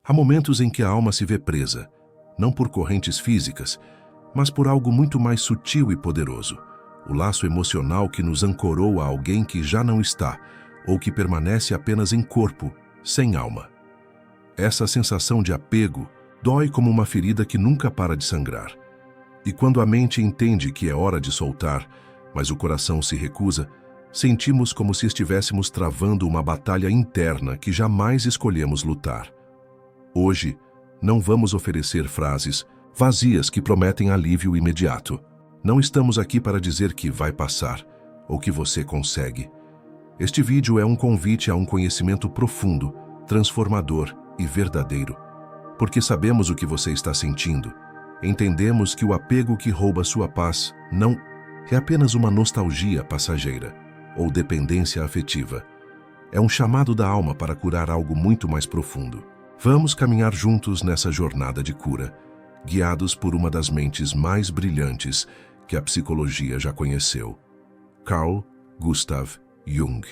Há momentos em que a alma se vê presa, não por correntes físicas, mas por algo muito mais sutil e poderoso, o laço emocional que nos ancorou a alguém que já não está, ou que permanece apenas em corpo, sem alma. Essa sensação de apego dói como uma ferida que nunca para de sangrar. E quando a mente entende que é hora de soltar, mas o coração se recusa, sentimos como se estivéssemos travando uma batalha interna que jamais escolhemos lutar. Hoje, não vamos oferecer frases vazias que prometem alívio imediato. Não estamos aqui para dizer que vai passar ou que você consegue. Este vídeo é um convite a um conhecimento profundo, transformador e verdadeiro. Porque sabemos o que você está sentindo. Entendemos que o apego que rouba sua paz não é apenas uma nostalgia passageira ou dependência afetiva. É um chamado da alma para curar algo muito mais profundo. Vamos caminhar juntos nessa jornada de cura, guiados por uma das mentes mais brilhantes que a psicologia já conheceu, Carl Gustav Jung.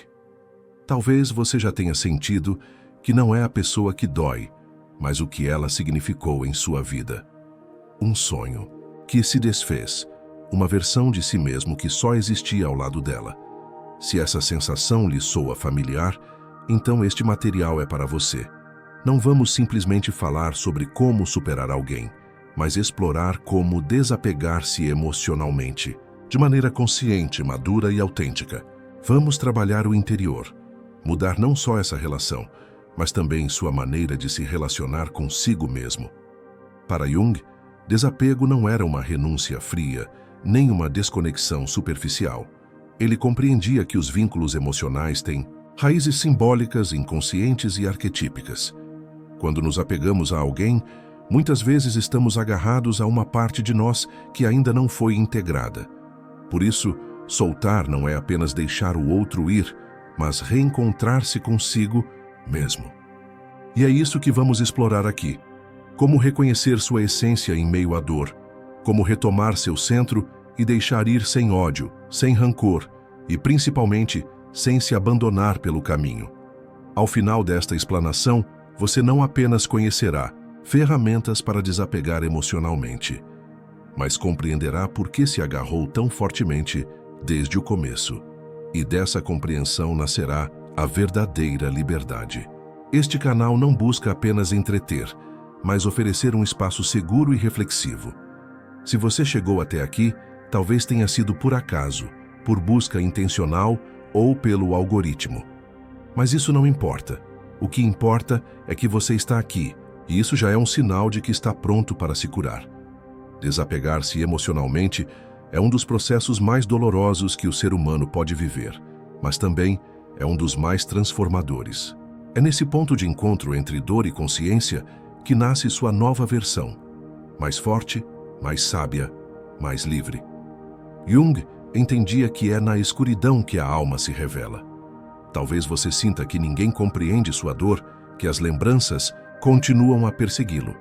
Talvez você já tenha sentido que não é a pessoa que dói, mas o que ela significou em sua vida. Um sonho que se desfez, uma versão de si mesmo que só existia ao lado dela. Se essa sensação lhe soa familiar, então este material é para você. Não vamos simplesmente falar sobre como superar alguém, mas explorar como desapegar-se emocionalmente, de maneira consciente, madura e autêntica. Vamos trabalhar o interior, mudar não só essa relação, mas também sua maneira de se relacionar consigo mesmo. Para Jung, desapego não era uma renúncia fria, nem uma desconexão superficial. Ele compreendia que os vínculos emocionais têm raízes simbólicas, inconscientes e arquetípicas. Quando nos apegamos a alguém, muitas vezes estamos agarrados a uma parte de nós que ainda não foi integrada. Por isso, soltar não é apenas deixar o outro ir, mas reencontrar-se consigo mesmo. E é isso que vamos explorar aqui. Como reconhecer sua essência em meio à dor, como retomar seu centro e deixar ir sem ódio, sem rancor e, principalmente, sem se abandonar pelo caminho. Ao final desta explanação, você não apenas conhecerá ferramentas para desapegar emocionalmente, mas compreenderá por que se agarrou tão fortemente desde o começo. E dessa compreensão nascerá a verdadeira liberdade. Este canal não busca apenas entreter, mas oferecer um espaço seguro e reflexivo. Se você chegou até aqui, talvez tenha sido por acaso, por busca intencional ou pelo algoritmo. Mas isso não importa. O que importa é que você está aqui, e isso já é um sinal de que está pronto para se curar. Desapegar-se emocionalmente é um dos processos mais dolorosos que o ser humano pode viver, mas também é um dos mais transformadores. É nesse ponto de encontro entre dor e consciência que nasce sua nova versão, mais forte, mais sábia, mais livre. Jung entendia que é na escuridão que a alma se revela. Talvez você sinta que ninguém compreende sua dor, que as lembranças continuam a persegui-lo,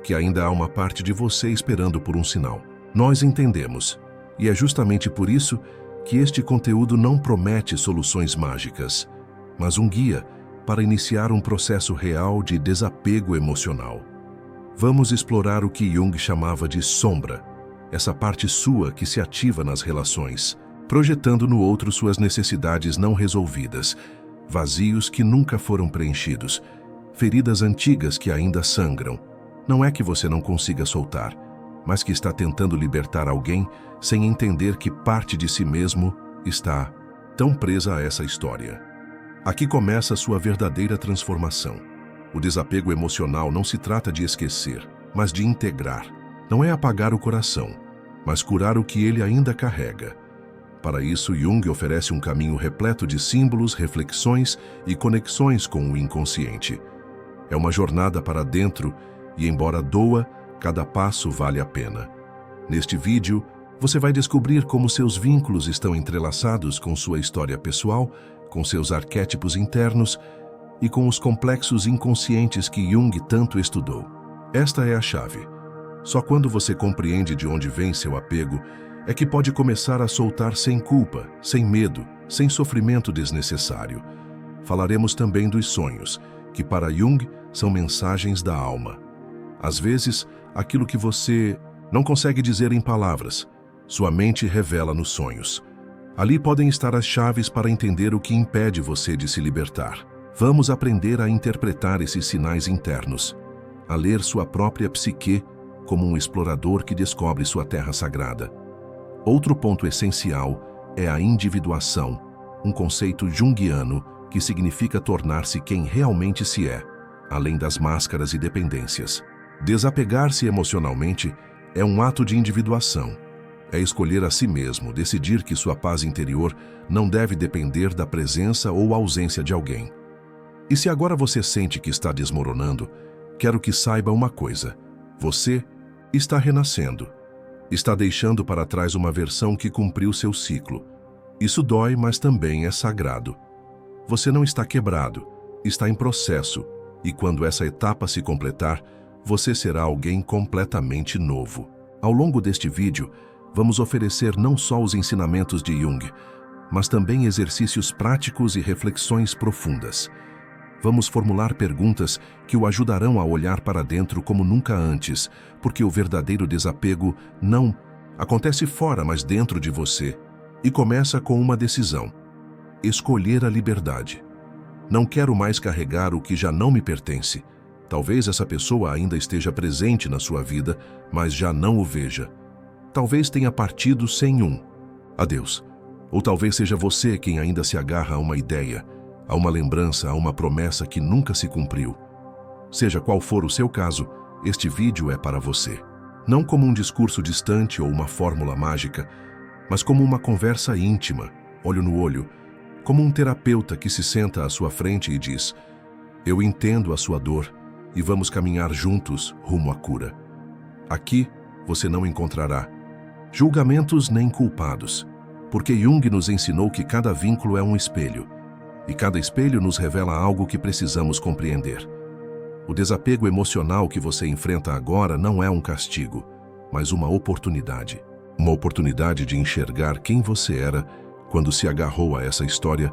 que ainda há uma parte de você esperando por um sinal. Nós entendemos, e é justamente por isso que este conteúdo não promete soluções mágicas, mas um guia para iniciar um processo real de desapego emocional. Vamos explorar o que Jung chamava de sombra, essa parte sua que se ativa nas relações, projetando no outro suas necessidades não resolvidas, vazios que nunca foram preenchidos, feridas antigas que ainda sangram. Não é que você não consiga soltar, mas que está tentando libertar alguém sem entender que parte de si mesmo está tão presa a essa história. Aqui começa a sua verdadeira transformação. O desapego emocional não se trata de esquecer, mas de integrar. Não é apagar o coração, mas curar o que ele ainda carrega. Para isso, Jung oferece um caminho repleto de símbolos, reflexões e conexões com o inconsciente. É uma jornada para dentro e, embora doa, cada passo vale a pena. Neste vídeo, você vai descobrir como seus vínculos estão entrelaçados com sua história pessoal, com seus arquétipos internos e com os complexos inconscientes que Jung tanto estudou. Esta é a chave. Só quando você compreende de onde vem seu apego é que pode começar a soltar sem culpa, sem medo, sem sofrimento desnecessário. Falaremos também dos sonhos, que para Jung são mensagens da alma. Às vezes, aquilo que você não consegue dizer em palavras, sua mente revela nos sonhos. Ali podem estar as chaves para entender o que impede você de se libertar. Vamos aprender a interpretar esses sinais internos, a ler sua própria psique como um explorador que descobre sua terra sagrada. Outro ponto essencial é a individuação, um conceito junguiano que significa tornar-se quem realmente se é, além das máscaras e dependências. Desapegar-se emocionalmente é um ato de individuação. É escolher a si mesmo, decidir que sua paz interior não deve depender da presença ou ausência de alguém. E se agora você sente que está desmoronando, quero que saiba uma coisa: você está renascendo. Está deixando para trás uma versão que cumpriu seu ciclo. Isso dói, mas também é sagrado. Você não está quebrado, está em processo, e quando essa etapa se completar, você será alguém completamente novo. Ao longo deste vídeo, vamos oferecer não só os ensinamentos de Jung, mas também exercícios práticos e reflexões profundas. Vamos formular perguntas que o ajudarão a olhar para dentro como nunca antes, porque o verdadeiro desapego não acontece fora, mas dentro de você. E começa com uma decisão: escolher a liberdade. Não quero mais carregar o que já não me pertence. Talvez essa pessoa ainda esteja presente na sua vida, mas já não o veja. Talvez tenha partido sem um adeus. Ou talvez seja você quem ainda se agarra a uma ideia, a uma lembrança, a uma promessa que nunca se cumpriu. Seja qual for o seu caso, este vídeo é para você. Não como um discurso distante ou uma fórmula mágica, mas como uma conversa íntima, olho no olho, como um terapeuta que se senta à sua frente e diz: eu entendo a sua dor e vamos caminhar juntos rumo à cura. Aqui você não encontrará julgamentos nem culpados, porque Jung nos ensinou que cada vínculo é um espelho, e cada espelho nos revela algo que precisamos compreender. O desapego emocional que você enfrenta agora não é um castigo, mas uma oportunidade. Uma oportunidade de enxergar quem você era quando se agarrou a essa história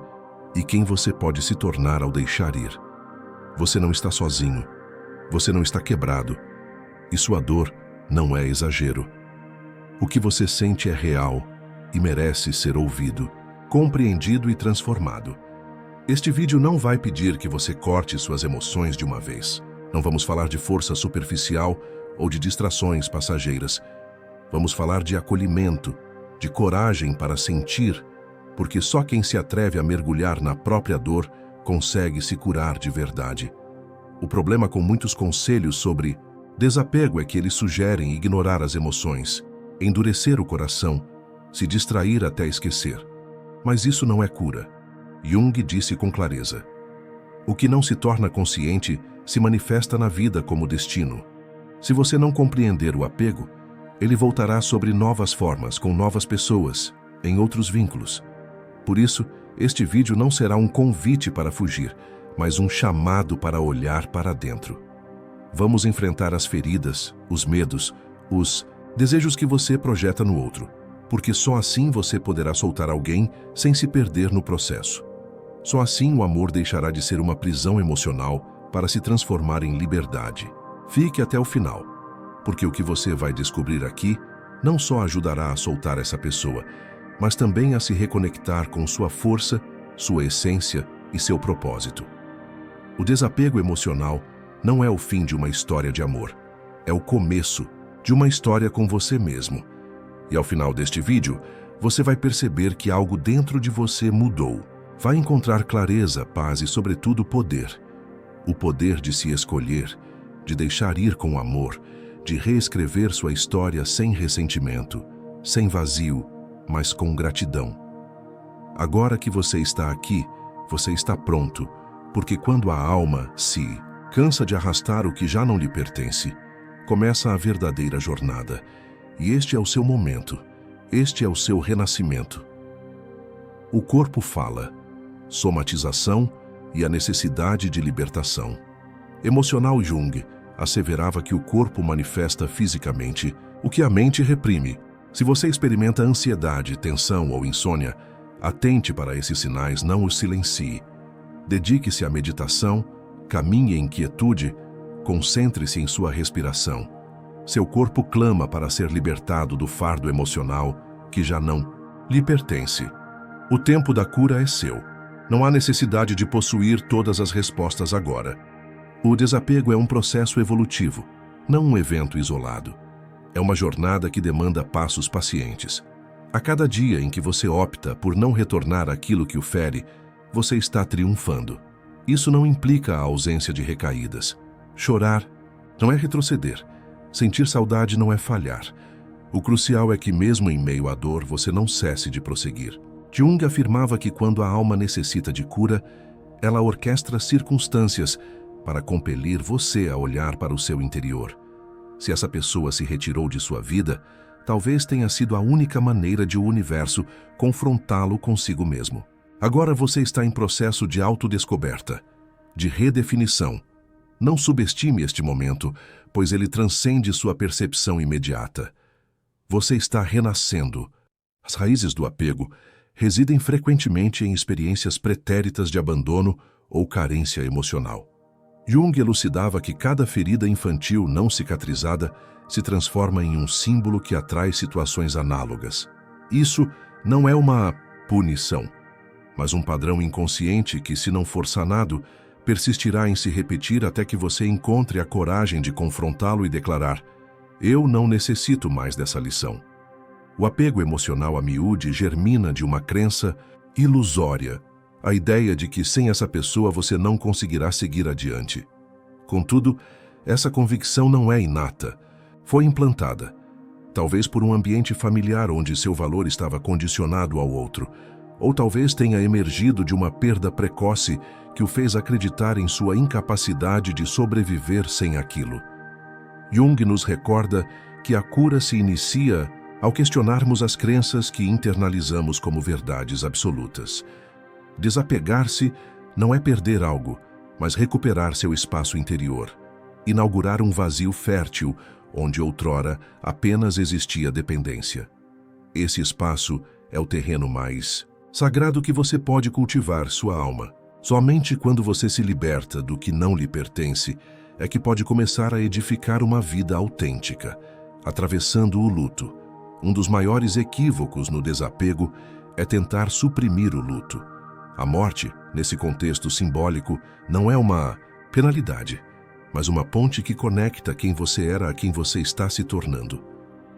e quem você pode se tornar ao deixar ir. Você não está sozinho. Você não está quebrado. E sua dor não é exagero. O que você sente é real e merece ser ouvido, compreendido e transformado. Este vídeo não vai pedir que você corte suas emoções de uma vez. Não vamos falar de força superficial ou de distrações passageiras. Vamos falar de acolhimento, de coragem para sentir, porque só quem se atreve a mergulhar na própria dor consegue se curar de verdade. O problema com muitos conselhos sobre desapego é que eles sugerem ignorar as emoções, endurecer o coração, se distrair até esquecer. Mas isso não é cura. Jung disse com clareza: o que não se torna consciente se manifesta na vida como destino. Se você não compreender o apego, ele voltará sobre novas formas, com novas pessoas, em outros vínculos. Por isso, este vídeo não será um convite para fugir, mas um chamado para olhar para dentro. Vamos enfrentar as feridas, os medos, os desejos que você projeta no outro, porque só assim você poderá soltar alguém sem se perder no processo. Só assim o amor deixará de ser uma prisão emocional para se transformar em liberdade. Fique até o final, porque o que você vai descobrir aqui não só ajudará a soltar essa pessoa, mas também a se reconectar com sua força, sua essência e seu propósito. O desapego emocional não é o fim de uma história de amor, é o começo de uma história com você mesmo. E ao final deste vídeo, você vai perceber que algo dentro de você mudou. Vai encontrar clareza, paz e, sobretudo, poder. O poder de se escolher, de deixar ir com amor, de reescrever sua história sem ressentimento, sem vazio, mas com gratidão. Agora que você está aqui, você está pronto, porque quando a alma se cansa de arrastar o que já não lhe pertence, começa a verdadeira jornada. E este é o seu momento, este é o seu renascimento. O corpo fala, somatização e a necessidade de libertação. Emocional Jung asseverava que o corpo manifesta fisicamente o que a mente reprime. Se você experimenta ansiedade, tensão ou insônia, atente para esses sinais, não os silencie. Dedique-se à meditação, Caminhe em quietude, concentre-se em sua respiração. Seu corpo clama para ser libertado do fardo emocional que já não lhe pertence. O tempo da cura é seu. Não há necessidade de possuir todas as respostas agora. O desapego é um processo evolutivo, não um evento isolado. É uma jornada que demanda passos pacientes. A cada dia em que você opta por não retornar àquilo que o fere, você está triunfando. Isso não implica a ausência de recaídas. Chorar não é retroceder. Sentir saudade não é falhar. O crucial é que, mesmo em meio à dor, você não cesse de prosseguir. Jung afirmava que quando a alma necessita de cura, ela orquestra circunstâncias para compelir você a olhar para o seu interior. Se essa pessoa se retirou de sua vida, talvez tenha sido a única maneira de o universo confrontá-lo consigo mesmo. Agora você está em processo de autodescoberta, de redefinição. Não subestime este momento, pois ele transcende sua percepção imediata. Você está renascendo. As raízes do apego residem frequentemente em experiências pretéritas de abandono ou carência emocional. Jung elucidava que cada ferida infantil não cicatrizada se transforma em um símbolo que atrai situações análogas. Isso não é uma punição, mas um padrão inconsciente que, se não for sanado, persistirá em se repetir até que você encontre a coragem de confrontá-lo e declarar: eu não necessito mais dessa lição. O apego emocional a miúde germina de uma crença ilusória, a ideia de que sem essa pessoa você não conseguirá seguir adiante. Contudo, essa convicção não é inata, foi implantada, talvez por um ambiente familiar onde seu valor estava condicionado ao outro, ou talvez tenha emergido de uma perda precoce que o fez acreditar em sua incapacidade de sobreviver sem aquilo. Jung nos recorda que a cura se inicia ao questionarmos as crenças que internalizamos como verdades absolutas. Desapegar-se não é perder algo, mas recuperar seu espaço interior, inaugurar um vazio fértil onde outrora apenas existia dependência. Esse espaço é o terreno mais sagrado que você pode cultivar sua alma. Somente quando você se liberta do que não lhe pertence é que pode começar a edificar uma vida autêntica, atravessando o luto. Um dos maiores equívocos no desapego é tentar suprimir o luto. A morte, nesse contexto simbólico, não é uma penalidade, mas uma ponte que conecta quem você era a quem você está se tornando.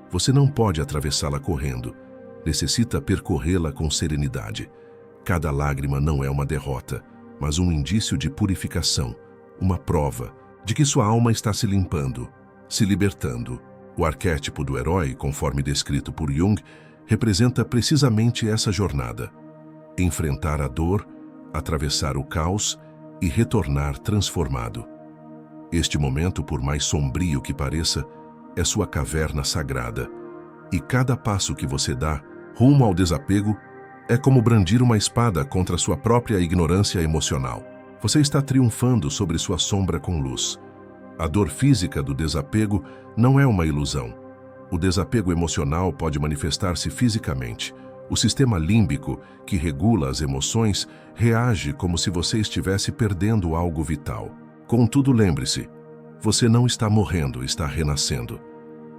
Você não pode atravessá-la correndo, necessita percorrê-la com serenidade. Cada lágrima não é uma derrota, mas um indício de purificação, uma prova de que sua alma está se limpando, se libertando. O arquétipo do herói, conforme descrito por Jung, representa precisamente essa jornada. Enfrentar a dor, atravessar o caos e retornar transformado. Este momento, por mais sombrio que pareça, é sua caverna sagrada. E cada passo que você dá, rumo ao desapego, é como brandir uma espada contra sua própria ignorância emocional. Você está triunfando sobre sua sombra com luz. A dor física do desapego não é uma ilusão. O desapego emocional pode manifestar-se fisicamente. O sistema límbico, que regula as emoções, reage como se você estivesse perdendo algo vital. Contudo, lembre-se, você não está morrendo, está renascendo.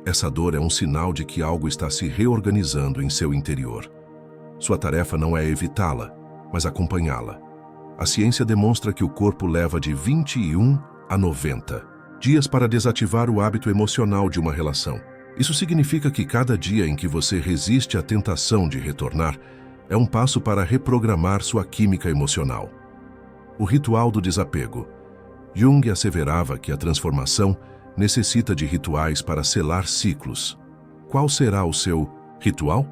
Essa dor é um sinal de que algo está se reorganizando em seu interior. Sua tarefa não é evitá-la, mas acompanhá-la. A ciência demonstra que o corpo leva de 21 a 90 dias para desativar o hábito emocional de uma relação. Isso significa que cada dia em que você resiste à tentação de retornar é um passo para reprogramar sua química emocional. O ritual do desapego. Jung asseverava que a transformação necessita de rituais para selar ciclos. Qual será o seu ritual?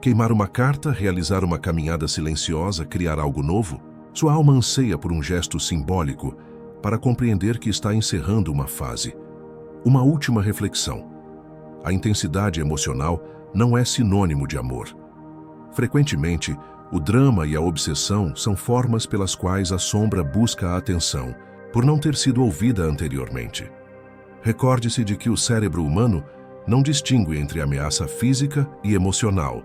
Queimar uma carta, realizar uma caminhada silenciosa, criar algo novo? Sua alma anseia por um gesto simbólico para compreender que está encerrando uma fase. Uma última reflexão. A intensidade emocional não é sinônimo de amor. Frequentemente, o drama e a obsessão são formas pelas quais a sombra busca a atenção, por não ter sido ouvida anteriormente. Recorde-se de que o cérebro humano não distingue entre ameaça física e emocional.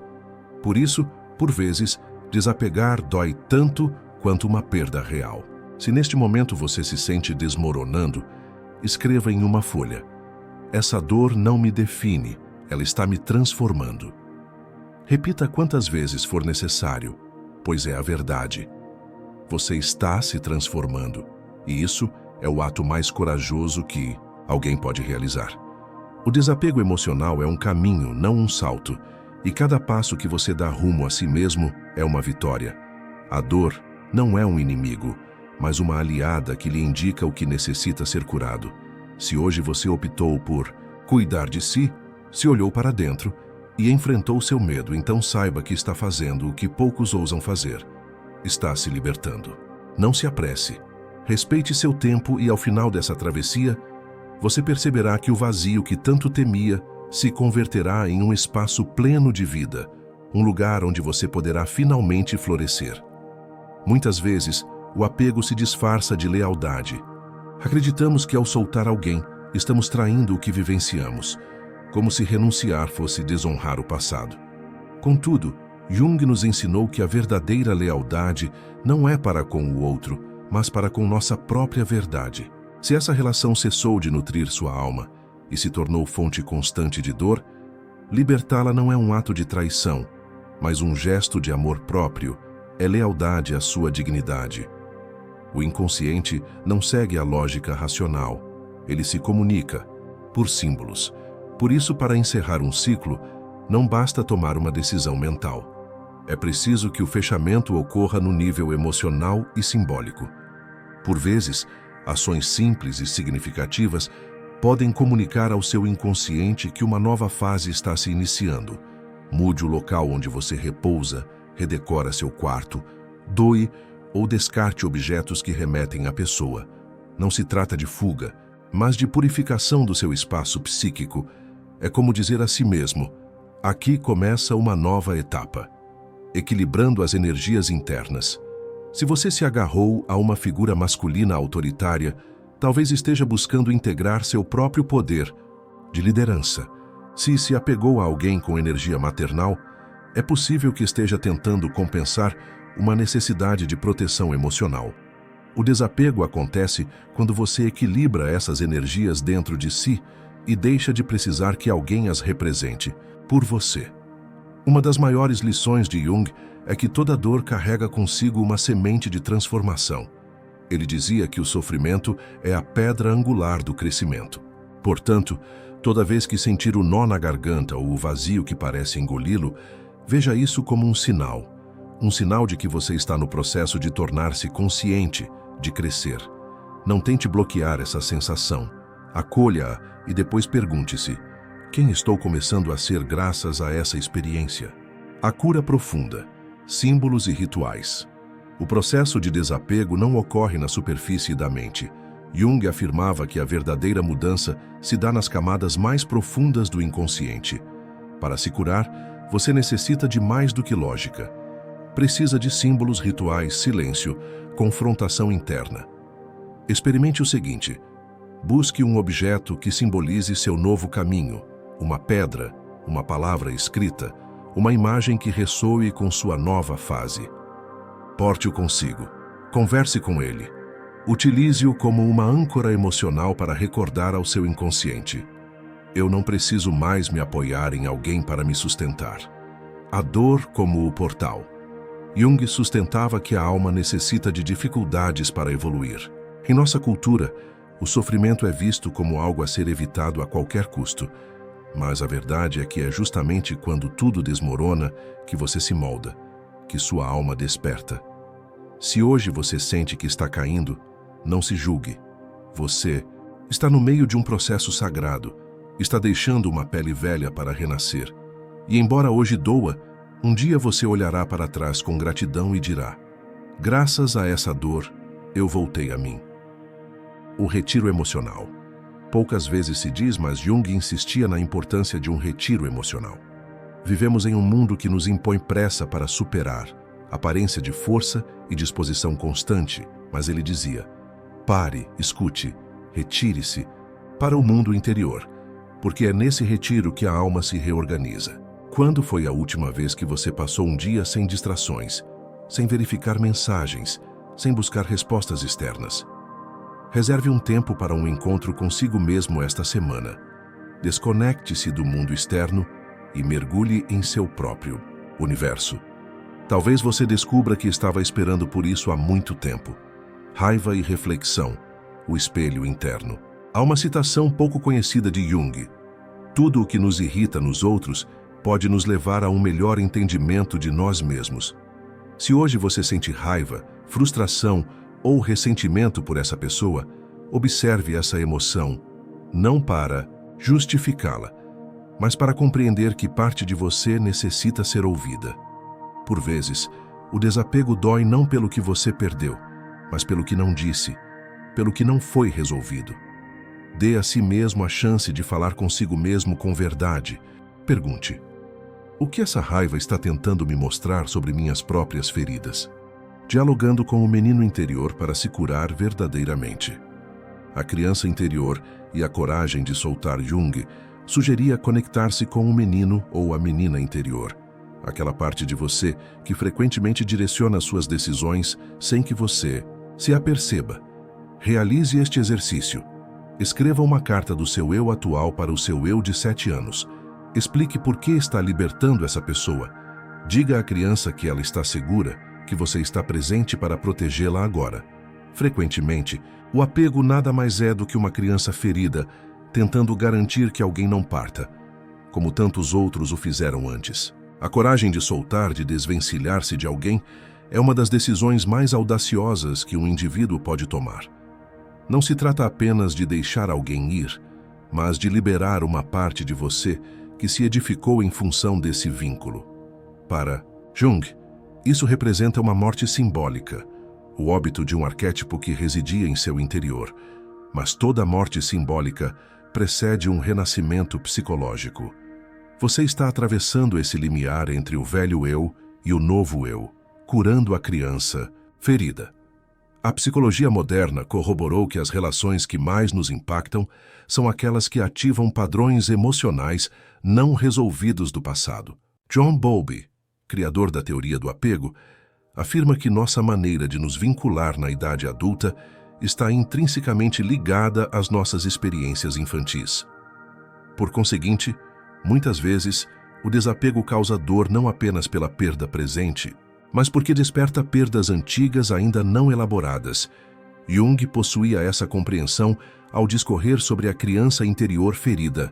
Por isso, por vezes, desapegar dói tanto quanto uma perda real. Se neste momento você se sente desmoronando, escreva em uma folha: essa dor não me define, ela está me transformando. Repita quantas vezes for necessário, pois é a verdade. Você está se transformando, e isso é o ato mais corajoso que alguém pode realizar. O desapego emocional é um caminho, não um salto, e cada passo que você dá rumo a si mesmo é uma vitória. A dor não é um inimigo, mas uma aliada que lhe indica o que necessita ser curado. Se hoje você optou por cuidar de si, se olhou para dentro e enfrentou seu medo, então saiba que está fazendo o que poucos ousam fazer. Está se libertando. Não se apresse. Respeite seu tempo e ao final dessa travessia, você perceberá que o vazio que tanto temia se converterá em um espaço pleno de vida, um lugar onde você poderá finalmente florescer. Muitas vezes, o apego se disfarça de lealdade. Acreditamos que ao soltar alguém, estamos traindo o que vivenciamos, como se renunciar fosse desonrar o passado. Contudo, Jung nos ensinou que a verdadeira lealdade não é para com o outro, mas para com nossa própria verdade. Se essa relação cessou de nutrir sua alma e se tornou fonte constante de dor, libertá-la não é um ato de traição, mas um gesto de amor próprio, é lealdade à sua dignidade. O inconsciente não segue a lógica racional, ele se comunica por símbolos. Por isso, para encerrar um ciclo, não basta tomar uma decisão mental. É preciso que o fechamento ocorra no nível emocional e simbólico. Por vezes, ações simples e significativas podem comunicar ao seu inconsciente que uma nova fase está se iniciando. Mude o local onde você repousa, redecora seu quarto, doe ou descarte objetos que remetem à pessoa. Não se trata de fuga, mas de purificação do seu espaço psíquico. É como dizer a si mesmo: aqui começa uma nova etapa, equilibrando as energias internas. Se você se agarrou a uma figura masculina autoritária, talvez esteja buscando integrar seu próprio poder de liderança. Se se apegou a alguém com energia maternal, é possível que esteja tentando compensar uma necessidade de proteção emocional. O desapego acontece quando você equilibra essas energias dentro de si e deixa de precisar que alguém as represente por você. Uma das maiores lições de Jung é que toda dor carrega consigo uma semente de transformação. Ele dizia que o sofrimento é a pedra angular do crescimento. Portanto, toda vez que sentir o nó na garganta ou o vazio que parece engoli-lo, veja isso como um sinal de que você está no processo de tornar-se consciente, de crescer. Não tente bloquear essa sensação. Acolha-a e depois pergunte-se: quem estou começando a ser graças a essa experiência? A cura profunda, símbolos e rituais. O processo de desapego não ocorre na superfície da mente. Jung afirmava que a verdadeira mudança se dá nas camadas mais profundas do inconsciente. Para se curar, você necessita de mais do que lógica. Precisa de símbolos, rituais, silêncio, confrontação interna. Experimente o seguinte: busque um objeto que simbolize seu novo caminho, uma pedra, uma palavra escrita, uma imagem que ressoe com sua nova fase. Porte-o consigo, converse com ele, utilize-o como uma âncora emocional para recordar ao seu inconsciente: eu não preciso mais me apoiar em alguém para me sustentar. A dor como o portal. Jung sustentava que a alma necessita de dificuldades para evoluir. Em nossa cultura, o sofrimento é visto como algo a ser evitado a qualquer custo. Mas a verdade é que é justamente quando tudo desmorona que você se molda, que sua alma desperta. Se hoje você sente que está caindo, não se julgue. Você está no meio de um processo sagrado, está deixando uma pele velha para renascer. E embora hoje doa, um dia você olhará para trás com gratidão e dirá: graças a essa dor, eu voltei a mim. O retiro emocional. Poucas vezes se diz, mas Jung insistia na importância de um retiro emocional. Vivemos em um mundo que nos impõe pressa para superar, aparência de força e disposição constante, mas ele dizia: pare, escute, retire-se para o mundo interior, porque é nesse retiro que a alma se reorganiza. Quando foi a última vez que você passou um dia sem distrações, sem verificar mensagens, sem buscar respostas externas. Reserve um tempo para um encontro consigo mesmo esta semana. Desconecte-se do mundo externo e mergulhe em seu próprio universo. Talvez você descubra que estava esperando por isso há muito tempo. Raiva e reflexão, o espelho interno. Há uma citação pouco conhecida de Jung. Tudo o que nos irrita nos outros pode nos levar a um melhor entendimento de nós mesmos. Se hoje você sente raiva, frustração ou ressentimento por essa pessoa, observe essa emoção, não para justificá-la, mas para compreender que parte de você necessita ser ouvida. Por vezes, o desapego dói não pelo que você perdeu, mas pelo que não disse, pelo que não foi resolvido. Dê a si mesmo a chance de falar consigo mesmo com verdade. Pergunte: o que essa raiva está tentando me mostrar sobre minhas próprias feridas? Dialogando com o menino interior para se curar verdadeiramente. A criança interior e a coragem de soltar Jung sugeria conectar-se com o menino ou a menina interior, aquela parte de você que frequentemente direciona suas decisões sem que você se aperceba. Realize este exercício. Escreva uma carta do seu eu atual para o seu eu de 7 anos. Explique por que está libertando essa pessoa. Diga à criança que ela está segura, que você está presente para protegê-la agora. Frequentemente, o apego nada mais é do que uma criança ferida, tentando garantir que alguém não parta, como tantos outros o fizeram antes. A coragem de soltar, de desvencilhar-se de alguém, é uma das decisões mais audaciosas que um indivíduo pode tomar. Não se trata apenas de deixar alguém ir, mas de liberar uma parte de você que se edificou em função desse vínculo. Para Jung, isso representa uma morte simbólica, o óbito de um arquétipo que residia em seu interior. Mas toda morte simbólica precede um renascimento psicológico. Você está atravessando esse limiar entre o velho eu e o novo eu, curando a criança ferida. A psicologia moderna corroborou que as relações que mais nos impactam são aquelas que ativam padrões emocionais não resolvidos do passado. John Bowlby, criador da teoria do apego, afirma que nossa maneira de nos vincular na idade adulta está intrinsecamente ligada às nossas experiências infantis. Por conseguinte, muitas vezes, o desapego causa dor não apenas pela perda presente, mas porque desperta perdas antigas ainda não elaboradas. Jung possuía essa compreensão ao discorrer sobre a criança interior ferida.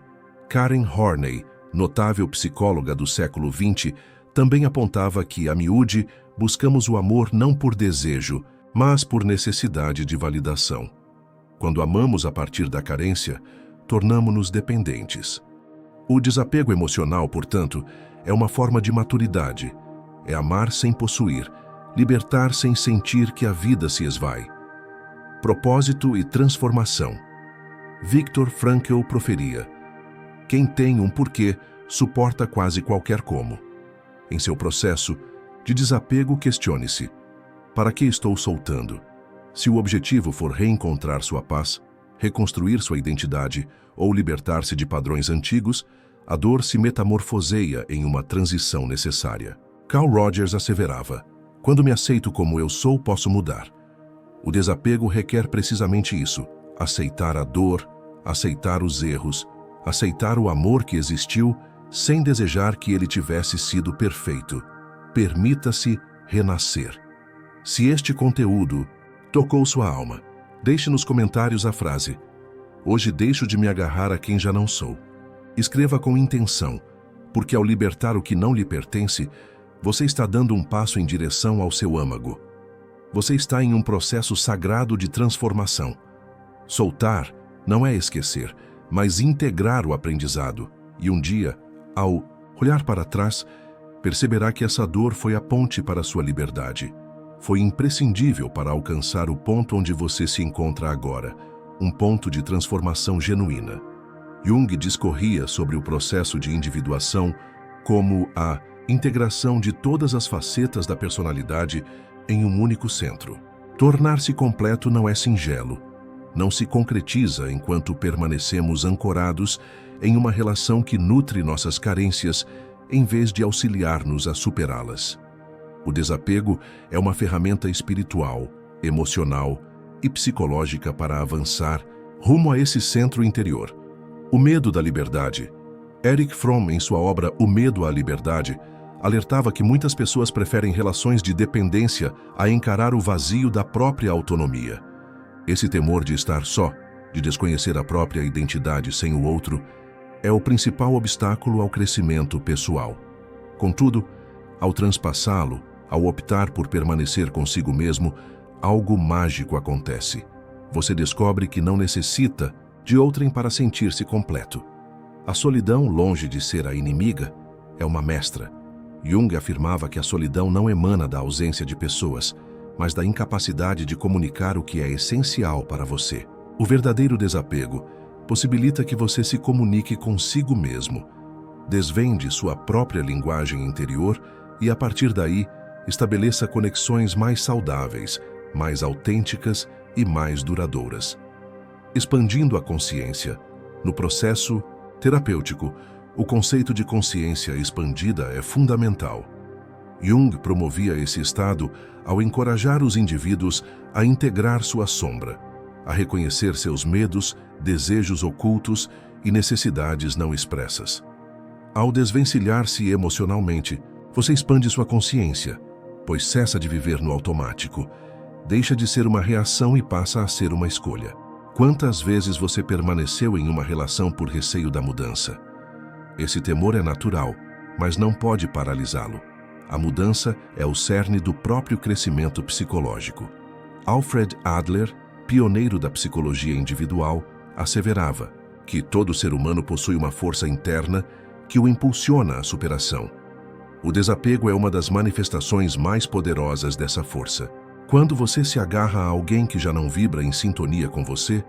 Karen Horney, notável psicóloga do século XX, também apontava que, a miúde, buscamos o amor não por desejo, mas por necessidade de validação. Quando amamos a partir da carência, tornamo-nos dependentes. O desapego emocional, portanto, é uma forma de maturidade. É amar sem possuir, libertar sem sentir que a vida se esvai. Propósito e transformação. Viktor Frankl proferia: quem tem um porquê suporta quase qualquer como. Em seu processo de desapego, questione-se: para que estou soltando? Se o objetivo for reencontrar sua paz, reconstruir sua identidade ou libertar-se de padrões antigos, a dor se metamorfoseia em uma transição necessária. Carl Rogers asseverava: quando me aceito como eu sou, posso mudar. O desapego requer precisamente isso: aceitar a dor, aceitar os erros, aceitar o amor que existiu sem desejar que ele tivesse sido perfeito. Permita-se renascer. Se este conteúdo tocou sua alma, deixe nos comentários a frase: hoje deixo de me agarrar a quem já não sou. Escreva com intenção, porque ao libertar o que não lhe pertence, você está dando um passo em direção ao seu âmago. Você está em um processo sagrado de transformação. Soltar não é esquecer, mas integrar o aprendizado. E um dia, ao olhar para trás, perceberá que essa dor foi a ponte para a sua liberdade. Foi imprescindível para alcançar o ponto onde você se encontra agora, um ponto de transformação genuína. Jung discorria sobre o processo de individuação como a integração de todas as facetas da personalidade em um único centro. Tornar-se completo não é singelo. Não se concretiza enquanto permanecemos ancorados em uma relação que nutre nossas carências em vez de auxiliar-nos a superá-las. O desapego é uma ferramenta espiritual, emocional e psicológica para avançar rumo a esse centro interior. O medo da liberdade. Erich Fromm, em sua obra O Medo à Liberdade, alertava que muitas pessoas preferem relações de dependência a encarar o vazio da própria autonomia. Esse temor de estar só, de desconhecer a própria identidade sem o outro, é o principal obstáculo ao crescimento pessoal. Contudo, ao transpassá-lo, ao optar por permanecer consigo mesmo, algo mágico acontece. Você descobre que não necessita de outrem para sentir-se completo. A solidão, longe de ser a inimiga, é uma mestra. Jung afirmava que a solidão não emana da ausência de pessoas, mas da incapacidade de comunicar o que é essencial para você. O verdadeiro desapego possibilita que você se comunique consigo mesmo, desvende sua própria linguagem interior e, a partir daí, estabeleça conexões mais saudáveis, mais autênticas e mais duradouras. Expandindo a consciência. No processo terapêutico, o conceito de consciência expandida é fundamental. Jung promovia esse estado ao encorajar os indivíduos a integrar sua sombra, a reconhecer seus medos, desejos ocultos e necessidades não expressas. Ao desvencilhar-se emocionalmente, você expande sua consciência, pois cessa de viver no automático, deixa de ser uma reação e passa a ser uma escolha. Quantas vezes você permaneceu em uma relação por receio da mudança? Esse temor é natural, mas não pode paralisá-lo. A mudança é o cerne do próprio crescimento psicológico. Alfred Adler, pioneiro da psicologia individual, asseverava que todo ser humano possui uma força interna que o impulsiona à superação. O desapego é uma das manifestações mais poderosas dessa força. Quando você se agarra a alguém que já não vibra em sintonia com você,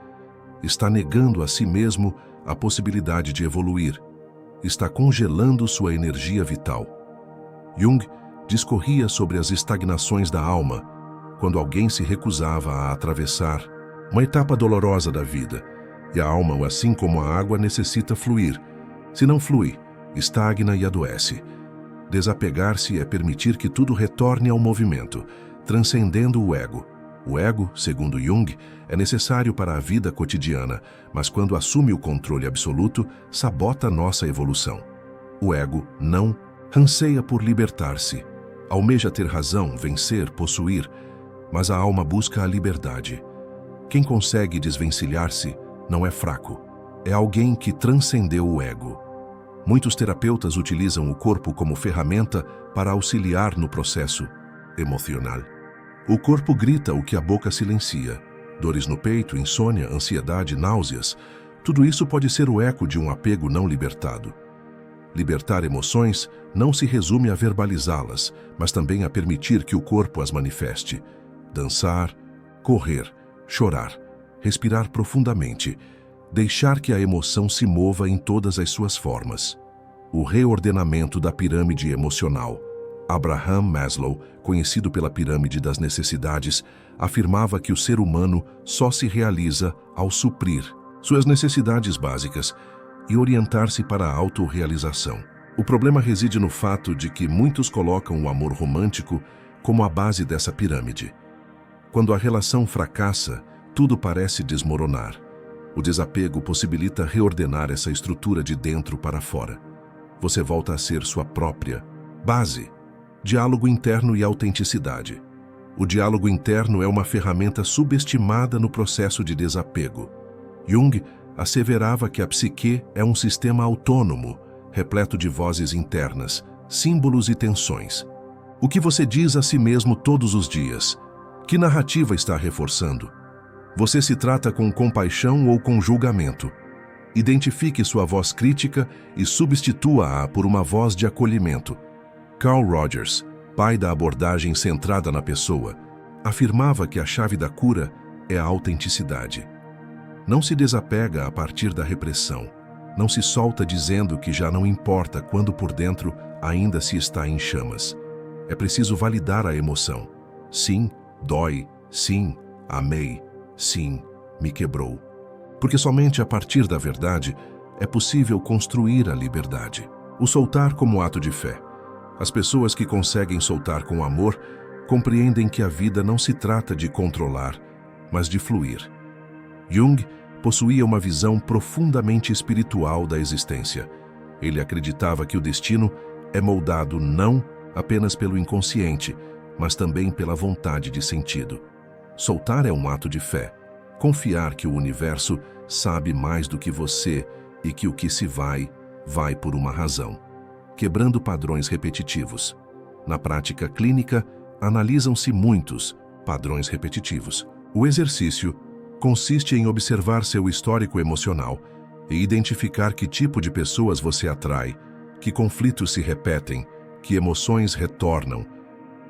está negando a si mesmo a possibilidade de evoluir, está congelando sua energia vital. Jung discorria sobre as estagnações da alma, quando alguém se recusava a atravessar uma etapa dolorosa da vida, e a alma, assim como a água, necessita fluir. Se não flui, estagna e adoece. Desapegar-se é permitir que tudo retorne ao movimento, transcendendo o ego. O ego, segundo Jung, é necessário para a vida cotidiana, mas quando assume o controle absoluto, sabota nossa evolução. O ego não anseia por libertar-se, almeja ter razão, vencer, possuir, mas a alma busca a liberdade. Quem consegue desvencilhar-se não é fraco, é alguém que transcendeu o ego. Muitos terapeutas utilizam o corpo como ferramenta para auxiliar no processo emocional. O corpo grita o que a boca silencia. Dores no peito, insônia, ansiedade, náuseas. Tudo isso pode ser o eco de um apego não libertado. Libertar emoções não se resume a verbalizá-las, mas também a permitir que o corpo as manifeste. Dançar, correr, chorar, respirar profundamente, deixar que a emoção se mova em todas as suas formas. O reordenamento da pirâmide emocional. Abraham Maslow, conhecido pela pirâmide das necessidades, afirmava que o ser humano só se realiza ao suprir suas necessidades básicas e orientar-se para a autorrealização. O problema reside no fato de que muitos colocam o amor romântico como a base dessa pirâmide. Quando a relação fracassa, tudo parece desmoronar. O desapego possibilita reordenar essa estrutura de dentro para fora. Você volta a ser sua própria base. Diálogo interno e autenticidade. O diálogo interno é uma ferramenta subestimada no processo de desapego. Jung asseverava que a psique é um sistema autônomo, repleto de vozes internas, símbolos e tensões. O que você diz a si mesmo todos os dias? Que narrativa está reforçando? Você se trata com compaixão ou com julgamento? Identifique sua voz crítica e substitua-a por uma voz de acolhimento. Carl Rogers, pai da abordagem centrada na pessoa, afirmava que a chave da cura é a autenticidade. Não se desapega a partir da repressão. Não se solta dizendo que já não importa quando por dentro ainda se está em chamas. É preciso validar a emoção. Sim, dói. Sim, amei. Sim, me quebrou. Porque somente a partir da verdade é possível construir a liberdade. O soltar como ato de fé. As pessoas que conseguem soltar com amor compreendem que a vida não se trata de controlar, mas de fluir. Jung possuía uma visão profundamente espiritual da existência. Ele acreditava que o destino é moldado não apenas pelo inconsciente, mas também pela vontade de sentido. Soltar é um ato de fé. Confiar que o universo sabe mais do que você e que o que se vai, vai por uma razão. Quebrando padrões repetitivos. Na prática clínica, analisam-se muitos padrões repetitivos. O exercício consiste em observar seu histórico emocional e identificar que tipo de pessoas você atrai, que conflitos se repetem, que emoções retornam.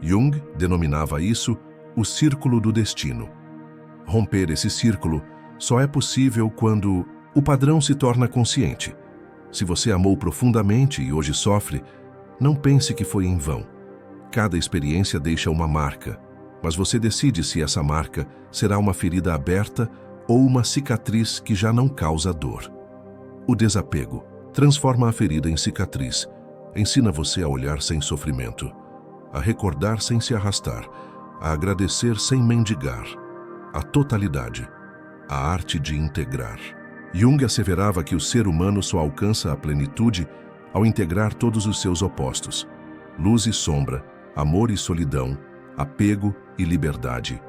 Jung denominava isso o círculo do destino. Romper esse círculo só é possível quando o padrão se torna consciente. Se você amou profundamente e hoje sofre, não pense que foi em vão. Cada experiência deixa uma marca, mas você decide se essa marca será uma ferida aberta ou uma cicatriz que já não causa dor. O desapego transforma a ferida em cicatriz, ensina você a olhar sem sofrimento, a recordar sem se arrastar, a agradecer sem mendigar. A totalidade, a arte de integrar. Jung asseverava que o ser humano só alcança a plenitude ao integrar todos os seus opostos: luz e sombra, amor e solidão, apego e liberdade.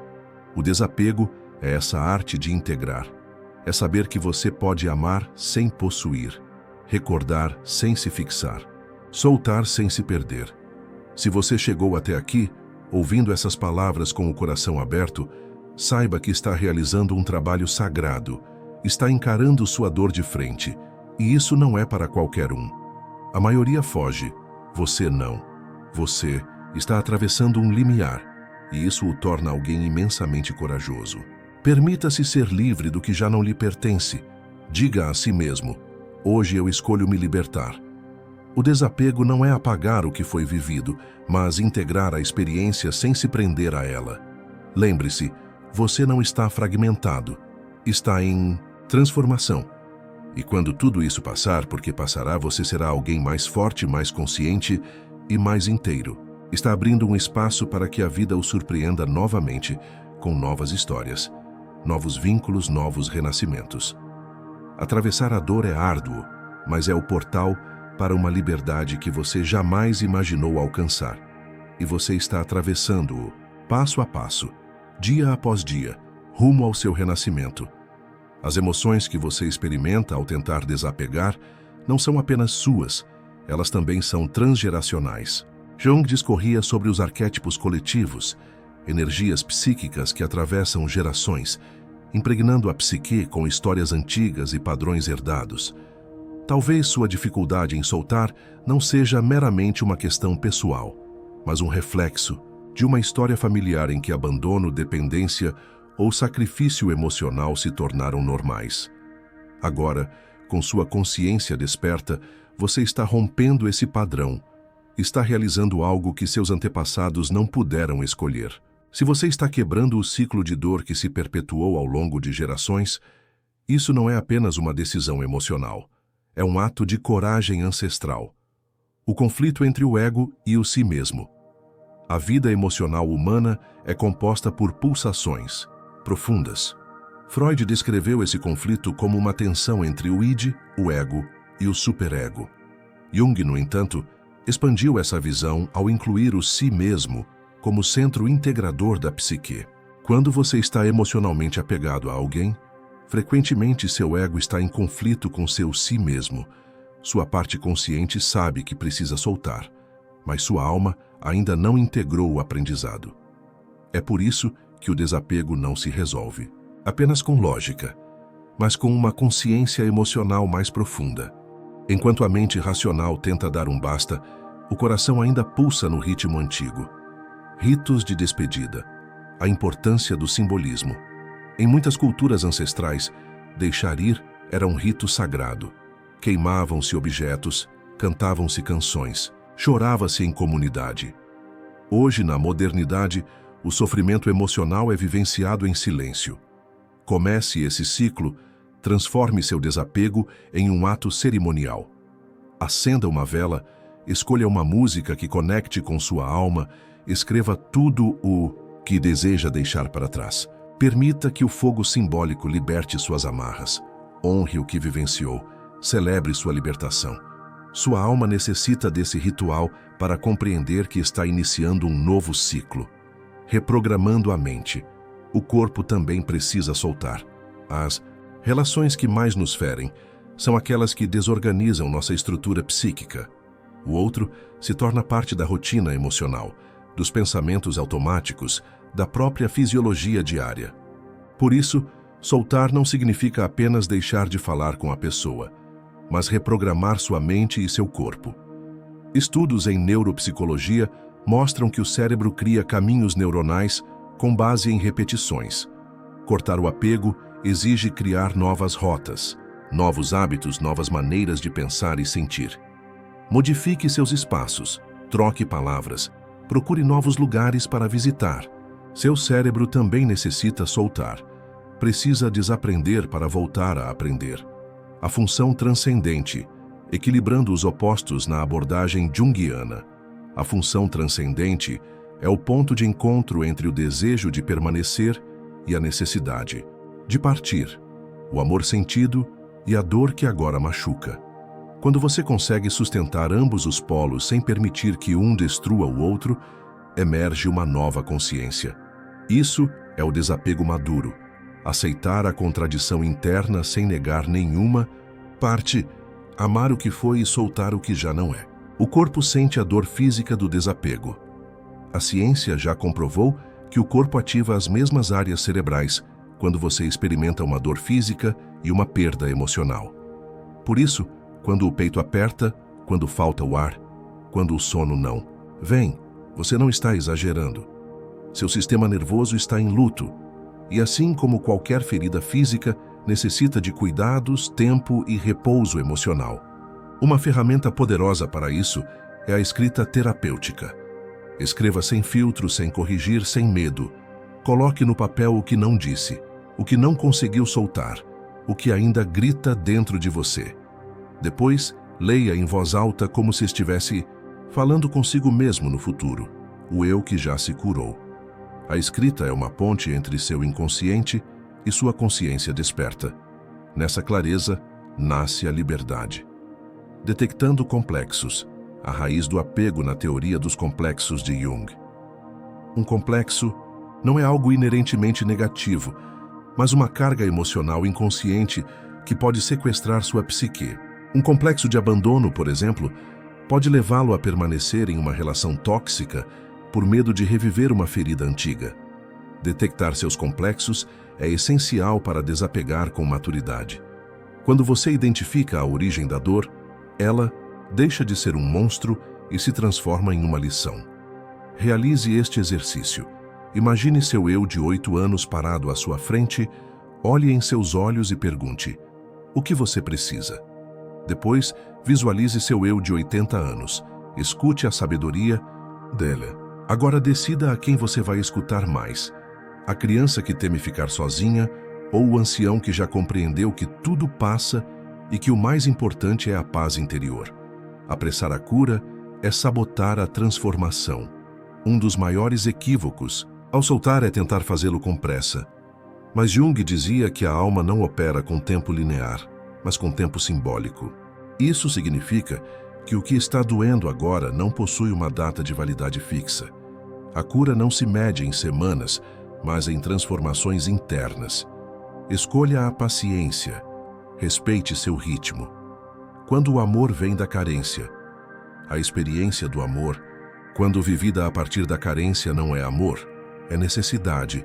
O desapego é essa arte de integrar. É saber que você pode amar sem possuir, recordar sem se fixar, soltar sem se perder. Se você chegou até aqui, ouvindo essas palavras com o coração aberto, saiba que está realizando um trabalho sagrado, está encarando sua dor de frente, e isso não é para qualquer um. A maioria foge, você não. Você está atravessando um limiar, e isso o torna alguém imensamente corajoso. Permita-se ser livre do que já não lhe pertence. Diga a si mesmo: hoje eu escolho me libertar. O desapego não é apagar o que foi vivido, mas integrar a experiência sem se prender a ela. Lembre-se, você não está fragmentado, está em transformação. E quando tudo isso passar, porque passará, você será alguém mais forte, mais consciente e mais inteiro. Está abrindo um espaço para que a vida o surpreenda novamente, com novas histórias, novos vínculos, novos renascimentos. Atravessar a dor é árduo, mas é o portal para uma liberdade que você jamais imaginou alcançar. E você está atravessando-o, passo a passo, dia após dia, rumo ao seu renascimento. As emoções que você experimenta ao tentar desapegar não são apenas suas, elas também são transgeracionais. Jung discorria sobre os arquétipos coletivos, energias psíquicas que atravessam gerações, impregnando a psique com histórias antigas e padrões herdados. Talvez sua dificuldade em soltar não seja meramente uma questão pessoal, mas um reflexo de uma história familiar em que abandono, dependência ou sacrifício emocional se tornaram normais. Agora, com sua consciência desperta, você está rompendo esse padrão, está realizando algo que seus antepassados não puderam escolher. Se você está quebrando o ciclo de dor que se perpetuou ao longo de gerações, isso não é apenas uma decisão emocional, é um ato de coragem ancestral. O conflito entre o ego e o si mesmo. A vida emocional humana é composta por pulsações profundas. Freud descreveu esse conflito como uma tensão entre o id, o ego, e o superego. Jung, no entanto, expandiu essa visão ao incluir o si mesmo como centro integrador da psique. Quando você está emocionalmente apegado a alguém, frequentemente seu ego está em conflito com seu si mesmo. Sua parte consciente sabe que precisa soltar, mas sua alma ainda não integrou o aprendizado. É por isso que o desapego não se resolve apenas com lógica, mas com uma consciência emocional mais profunda. Enquanto a mente racional tenta dar um basta, o coração ainda pulsa no ritmo antigo. Ritos de despedida. A importância do simbolismo. Em muitas culturas ancestrais, deixar ir era um rito sagrado. Queimavam-se objetos, cantavam-se canções, chorava-se em comunidade. Hoje, na modernidade, o sofrimento emocional é vivenciado em silêncio. Comece esse ciclo, transforme seu desapego em um ato cerimonial. Acenda uma vela, escolha uma música que conecte com sua alma Escreva tudo o que deseja deixar para trás. Permita que o fogo simbólico liberte suas amarras. Honre o que vivenciou. Celebre sua libertação. Sua alma necessita desse ritual para compreender que está iniciando um novo ciclo. Reprogramando a mente. O corpo também precisa soltar. As relações que mais nos ferem são aquelas que desorganizam nossa estrutura psíquica. O outro se torna parte da rotina emocional, dos pensamentos automáticos, da própria fisiologia diária. Por isso, soltar não significa apenas deixar de falar com a pessoa, mas reprogramar sua mente e seu corpo. Estudos em neuropsicologia mostram que o cérebro cria caminhos neuronais com base em repetições. Cortar o apego exige criar novas rotas, novos hábitos, novas maneiras de pensar e sentir. Modifique seus espaços, troque palavras, procure novos lugares para visitar. Seu cérebro também necessita soltar. Precisa desaprender para voltar a aprender. A função transcendente, equilibrando os opostos na abordagem junguiana. A função transcendente é o ponto de encontro entre o desejo de permanecer e a necessidade de partir, o amor sentido e a dor que agora machuca. Quando você consegue sustentar ambos os polos sem permitir que um destrua o outro, emerge uma nova consciência. Isso é o desapego maduro. Aceitar a contradição interna sem negar nenhuma parte, amar o que foi e soltar o que já não é. O corpo sente a dor física do desapego. A ciência já comprovou que o corpo ativa as mesmas áreas cerebrais quando você experimenta uma dor física e uma perda emocional. Por isso, quando o peito aperta, quando falta o ar, quando o sono não vem, você não está exagerando. Seu sistema nervoso está em luto, e assim como qualquer ferida física, necessita de cuidados, tempo e repouso emocional. Uma ferramenta poderosa para isso é a escrita terapêutica. Escreva sem filtro, sem corrigir, sem medo. Coloque no papel o que não disse, o que não conseguiu soltar, o que ainda grita dentro de você. Depois, leia em voz alta como se estivesse falando consigo mesmo no futuro, o eu que já se curou. A escrita é uma ponte entre seu inconsciente e sua consciência desperta. Nessa clareza, nasce a liberdade. Detectando complexos, a raiz do apego na teoria dos complexos de Jung. Um complexo não é algo inerentemente negativo, mas uma carga emocional inconsciente que pode sequestrar sua psique. Um complexo de abandono, por exemplo, pode levá-lo a permanecer em uma relação tóxica por medo de reviver uma ferida antiga. Detectar seus complexos é essencial para desapegar com maturidade. Quando você identifica a origem da dor, ela deixa de ser um monstro e se transforma em uma lição. Realize este exercício. Imagine seu eu de 8 anos parado à sua frente, olhe em seus olhos e pergunte: o que você precisa? Depois, visualize seu eu de 80 anos. Escute a sabedoria dele. Agora decida a quem você vai escutar mais. A criança que teme ficar sozinha ou o ancião que já compreendeu que tudo passa e que o mais importante é a paz interior. Apressar a cura é sabotar a transformação. Um dos maiores equívocos ao soltar é tentar fazê-lo com pressa. Mas Jung dizia que a alma não opera com tempo linear, mas com tempo simbólico. Isso significa que o que está doendo agora não possui uma data de validade fixa. A cura não se mede em semanas, mas em transformações internas. Escolha a paciência. Respeite seu ritmo. Quando o amor vem da carência, a experiência do amor, quando vivida a partir da carência, não é amor, é necessidade.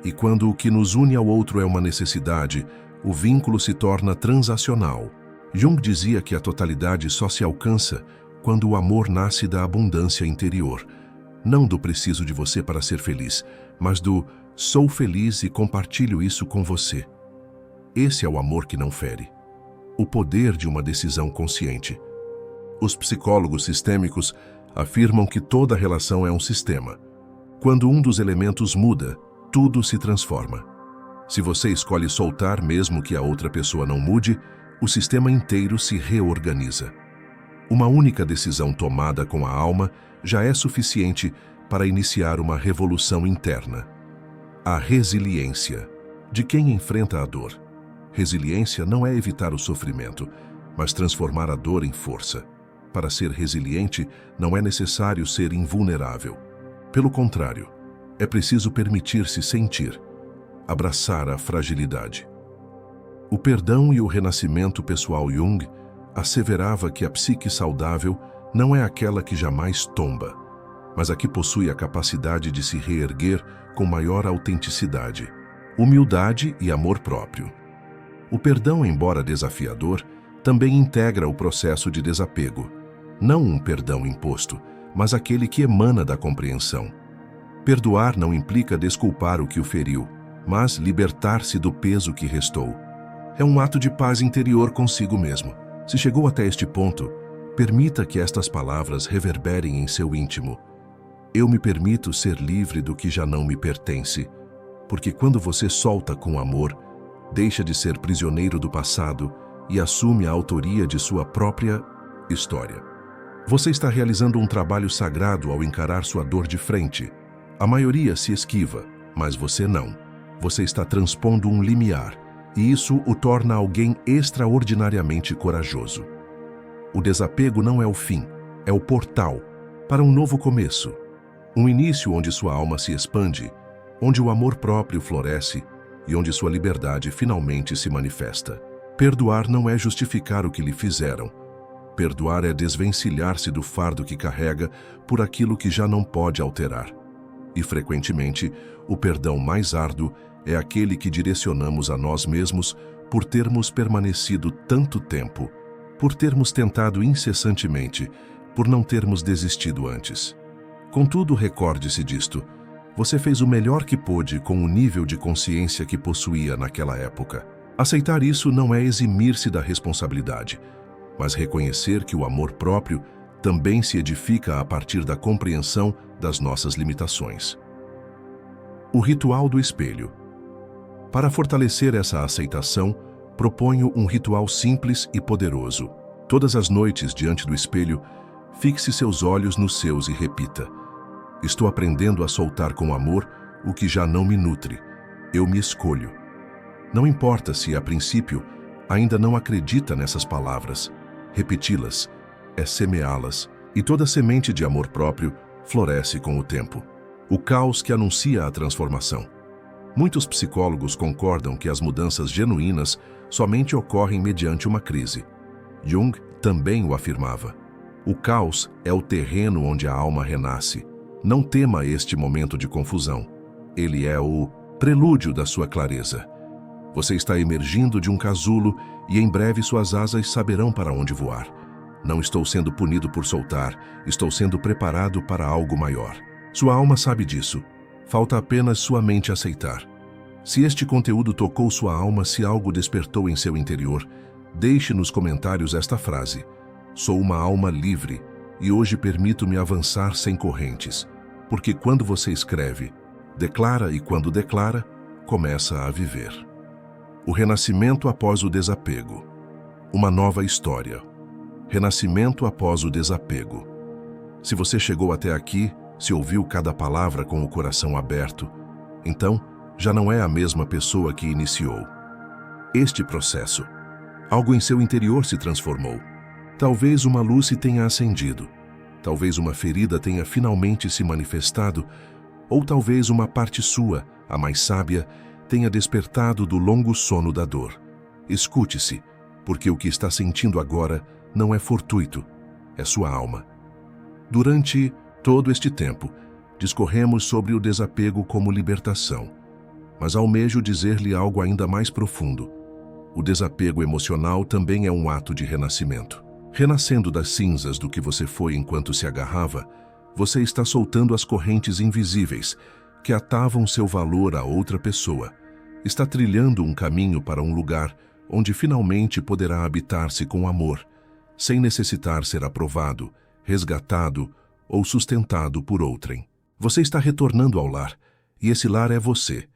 E quando o que nos une ao outro é uma necessidade, o vínculo se torna transacional. Jung dizia que a totalidade só se alcança quando o amor nasce da abundância interior, não do preciso de você para ser feliz, mas do sou feliz e compartilho isso com você. Esse é o amor que não fere. O poder de uma decisão consciente. Os psicólogos sistêmicos afirmam que toda relação é um sistema. Quando um dos elementos muda, tudo se transforma. Se você escolhe soltar mesmo que a outra pessoa não mude, o sistema inteiro se reorganiza. Uma única decisão tomada com a alma já é suficiente para iniciar uma revolução interna. A resiliência. De quem enfrenta a dor. Resiliência não é evitar o sofrimento, mas transformar a dor em força. Para ser resiliente, não é necessário ser invulnerável. Pelo contrário, é preciso permitir-se sentir, abraçar a fragilidade. O perdão e o renascimento pessoal Jung asseverava que a psique saudável não é aquela que jamais tomba, mas a que possui a capacidade de se reerguer com maior autenticidade, humildade e amor próprio. O perdão, embora desafiador, também integra o processo de desapego. Não um perdão imposto, mas aquele que emana da compreensão. Perdoar não implica desculpar o que o feriu, mas libertar-se do peso que restou. É um ato de paz interior consigo mesmo. Se chegou até este ponto, permita que estas palavras reverberem em seu íntimo. Eu me permito ser livre do que já não me pertence, porque quando você solta com amor, deixa de ser prisioneiro do passado e assume a autoria de sua própria história. Você está realizando um trabalho sagrado ao encarar sua dor de frente. A maioria se esquiva, mas você não. Você está transpondo um limiar, e isso o torna alguém extraordinariamente corajoso. O desapego não é o fim, é o portal para um novo começo. Um início onde sua alma se expande, onde o amor próprio floresce e onde sua liberdade finalmente se manifesta. Perdoar não é justificar o que lhe fizeram. Perdoar é desvencilhar-se do fardo que carrega por aquilo que já não pode alterar. E, frequentemente, o perdão mais árduo é aquele que direcionamos a nós mesmos por termos permanecido tanto tempo, por termos tentado incessantemente, por não termos desistido antes. Contudo, recorde-se disto. Você fez o melhor que pôde com o nível de consciência que possuía naquela época. Aceitar isso não é eximir-se da responsabilidade, mas reconhecer que o amor próprio também se edifica a partir da compreensão das nossas limitações. O ritual do espelho. Para fortalecer essa aceitação, proponho um ritual simples e poderoso. Todas as noites, diante do espelho, fixe seus olhos nos seus e repita: estou aprendendo a soltar com amor o que já não me nutre. Eu me escolho. Não importa se, a princípio, ainda não acredita nessas palavras. Repeti-las é semeá-las, e toda semente de amor próprio floresce com o tempo. O caos que anuncia a transformação. Muitos psicólogos concordam que as mudanças genuínas somente ocorrem mediante uma crise. Jung também o afirmava. O caos é o terreno onde a alma renasce. Não tema este momento de confusão. Ele é o prelúdio da sua clareza. Você está emergindo de um casulo e em breve suas asas saberão para onde voar. Não estou sendo punido por soltar, estou sendo preparado para algo maior. Sua alma sabe disso. Falta apenas sua mente aceitar. Se este conteúdo tocou sua alma, se algo despertou em seu interior, deixe nos comentários esta frase: sou uma alma livre e hoje permito-me avançar sem correntes. Porque quando você escreve, declara, e quando declara, começa a viver. O renascimento após o desapego. Uma nova história. Renascimento após o desapego. Se você chegou até aqui, se ouviu cada palavra com o coração aberto, então já não é a mesma pessoa que iniciou este processo. Algo em seu interior se transformou. Talvez uma luz se tenha acendido. Talvez uma ferida tenha finalmente se manifestado, ou talvez uma parte sua, a mais sábia, tenha despertado do longo sono da dor. Escute-se, porque o que está sentindo agora não é fortuito, é sua alma. Durante todo este tempo, discorremos sobre o desapego como libertação, mas almejo dizer-lhe algo ainda mais profundo. O desapego emocional também é um ato de renascimento. Renascendo das cinzas do que você foi enquanto se agarrava, você está soltando as correntes invisíveis que atavam seu valor a outra pessoa. Está trilhando um caminho para um lugar onde finalmente poderá habitar-se com amor, sem necessitar ser aprovado, resgatado ou sustentado por outrem. Você está retornando ao lar, e esse lar é você.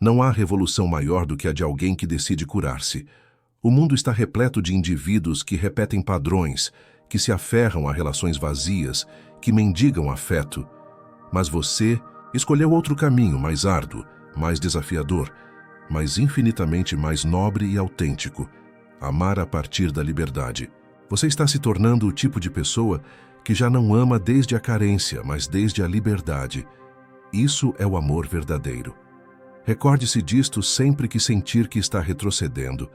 Não há revolução maior do que a de alguém que decide curar-se. O mundo está repleto de indivíduos que repetem padrões, que se aferram a relações vazias, que mendigam afeto. Mas você escolheu outro caminho mais árduo, mais desafiador, mas infinitamente mais nobre e autêntico. Amar a partir da liberdade. Você está se tornando o tipo de pessoa que já não ama desde a carência, mas desde a liberdade. Isso é o amor verdadeiro. Recorde-se disto sempre que sentir que está retrocedendo.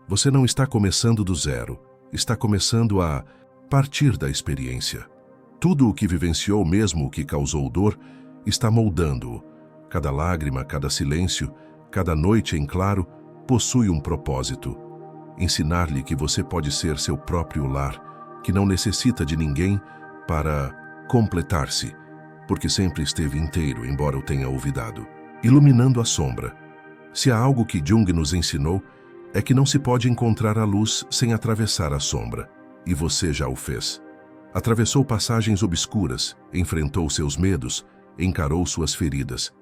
Você não está começando do zero, está começando a partir da experiência. Tudo o que vivenciou, mesmo o que causou dor, está moldando-o. Cada lágrima, cada silêncio, cada noite em claro, possui um propósito. Ensinar-lhe que você pode ser seu próprio lar, que não necessita de ninguém para completar-se, porque sempre esteve inteiro, embora o tenha olvidado. Iluminando a sombra. Se há algo que Jung nos ensinou, é que não se pode encontrar a luz sem atravessar a sombra, e você já o fez. Atravessou passagens obscuras, enfrentou seus medos, encarou suas feridas.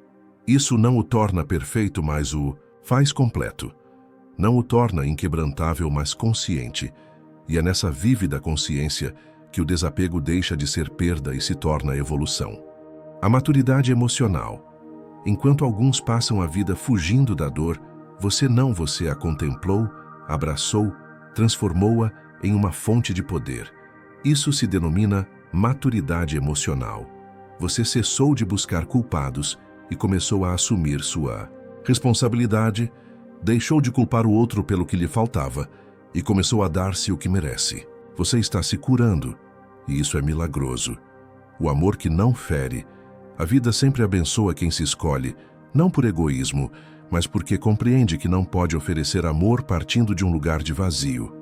Isso não o torna perfeito, mas o faz completo. Não o torna inquebrantável, mas consciente. E é nessa vívida consciência que o desapego deixa de ser perda e se torna evolução. A maturidade emocional. Enquanto alguns passam a vida fugindo da dor, você a contemplou, abraçou, transformou-a em uma fonte de poder. Isso se denomina maturidade emocional. Você cessou de buscar culpados e começou a assumir sua responsabilidade, deixou de culpar o outro pelo que lhe faltava e começou a dar-se o que merece. Você está se curando, e isso é milagroso. O amor que não fere. A vida sempre abençoa quem se escolhe, não por egoísmo, mas porque compreende que não pode oferecer amor partindo de um lugar de vazio.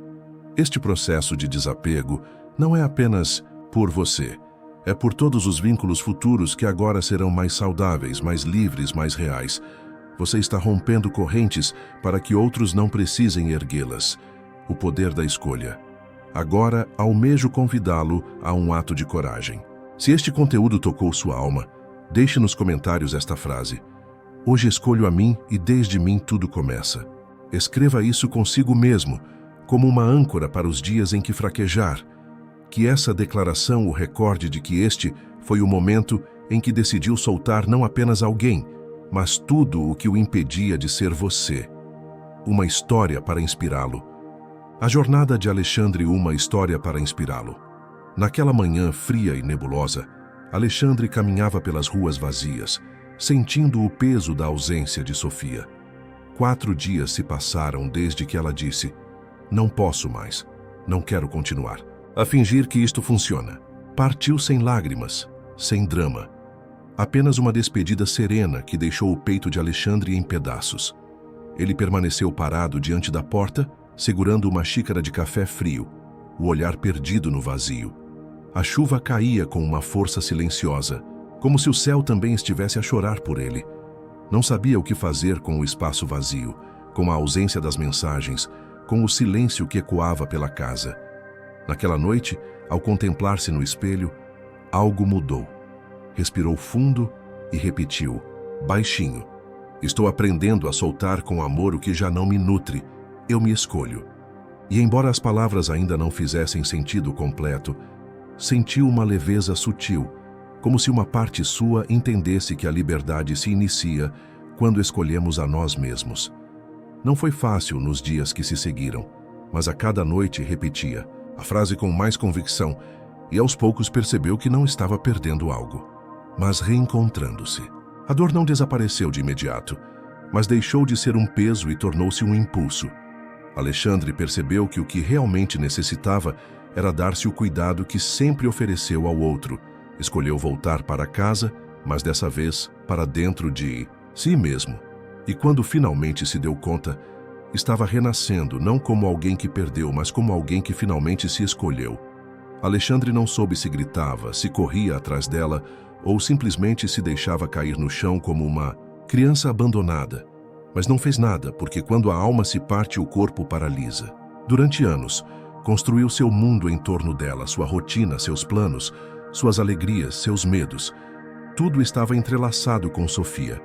Este processo de desapego não é apenas por você, é por todos os vínculos futuros que agora serão mais saudáveis, mais livres, mais reais. Você está rompendo correntes para que outros não precisem erguê-las. O poder da escolha. Agora, almejo convidá-lo a um ato de coragem. Se este conteúdo tocou sua alma, deixe nos comentários esta frase. Hoje escolho a mim e desde mim tudo começa. Escreva isso consigo mesmo, como uma âncora para os dias em que fraquejar. Que essa declaração o recorde de que este foi o momento em que decidiu soltar não apenas alguém, mas tudo o que o impedia de ser você. Uma história para inspirá-lo. A jornada de Alexandre, uma história para inspirá-lo. Naquela manhã fria e nebulosa, Alexandre caminhava pelas ruas vazias, sentindo o peso da ausência de Sofia. 4 dias se passaram desde que ela disse: "Não posso mais, não quero continuar." A fingir que isto funciona. Partiu sem lágrimas, sem drama. Apenas uma despedida serena que deixou o peito de Alexandre em pedaços. Ele permaneceu parado diante da porta, segurando uma xícara de café frio, o olhar perdido no vazio. A chuva caía com uma força silenciosa, como se o céu também estivesse a chorar por ele. Não sabia o que fazer com o espaço vazio, com a ausência das mensagens, com o silêncio que ecoava pela casa. Naquela noite, ao contemplar-se no espelho, algo mudou. Respirou fundo e repetiu, baixinho: "Estou aprendendo a soltar com amor o que já não me nutre. Eu me escolho." E embora as palavras ainda não fizessem sentido completo, sentiu uma leveza sutil, como se uma parte sua entendesse que a liberdade se inicia quando escolhemos a nós mesmos. Não foi fácil nos dias que se seguiram, mas a cada noite repetia a frase com mais convicção e aos poucos percebeu que não estava perdendo algo, mas reencontrando-se. A dor não desapareceu de imediato, mas deixou de ser um peso e tornou-se um impulso. Alexandre percebeu que o que realmente necessitava era dar-se o cuidado que sempre ofereceu ao outro. Escolheu voltar para casa, mas dessa vez para dentro de si mesmo. E quando finalmente se deu conta, estava renascendo não como alguém que perdeu, mas como alguém que finalmente se escolheu. Alexandre não soube se gritava, se corria atrás dela ou simplesmente se deixava cair no chão como uma criança abandonada. Mas não fez nada, porque quando a alma se parte, o corpo paralisa. Durante anos, construiu seu mundo em torno dela, sua rotina, seus planos, suas alegrias, seus medos. Tudo estava entrelaçado com Sofia.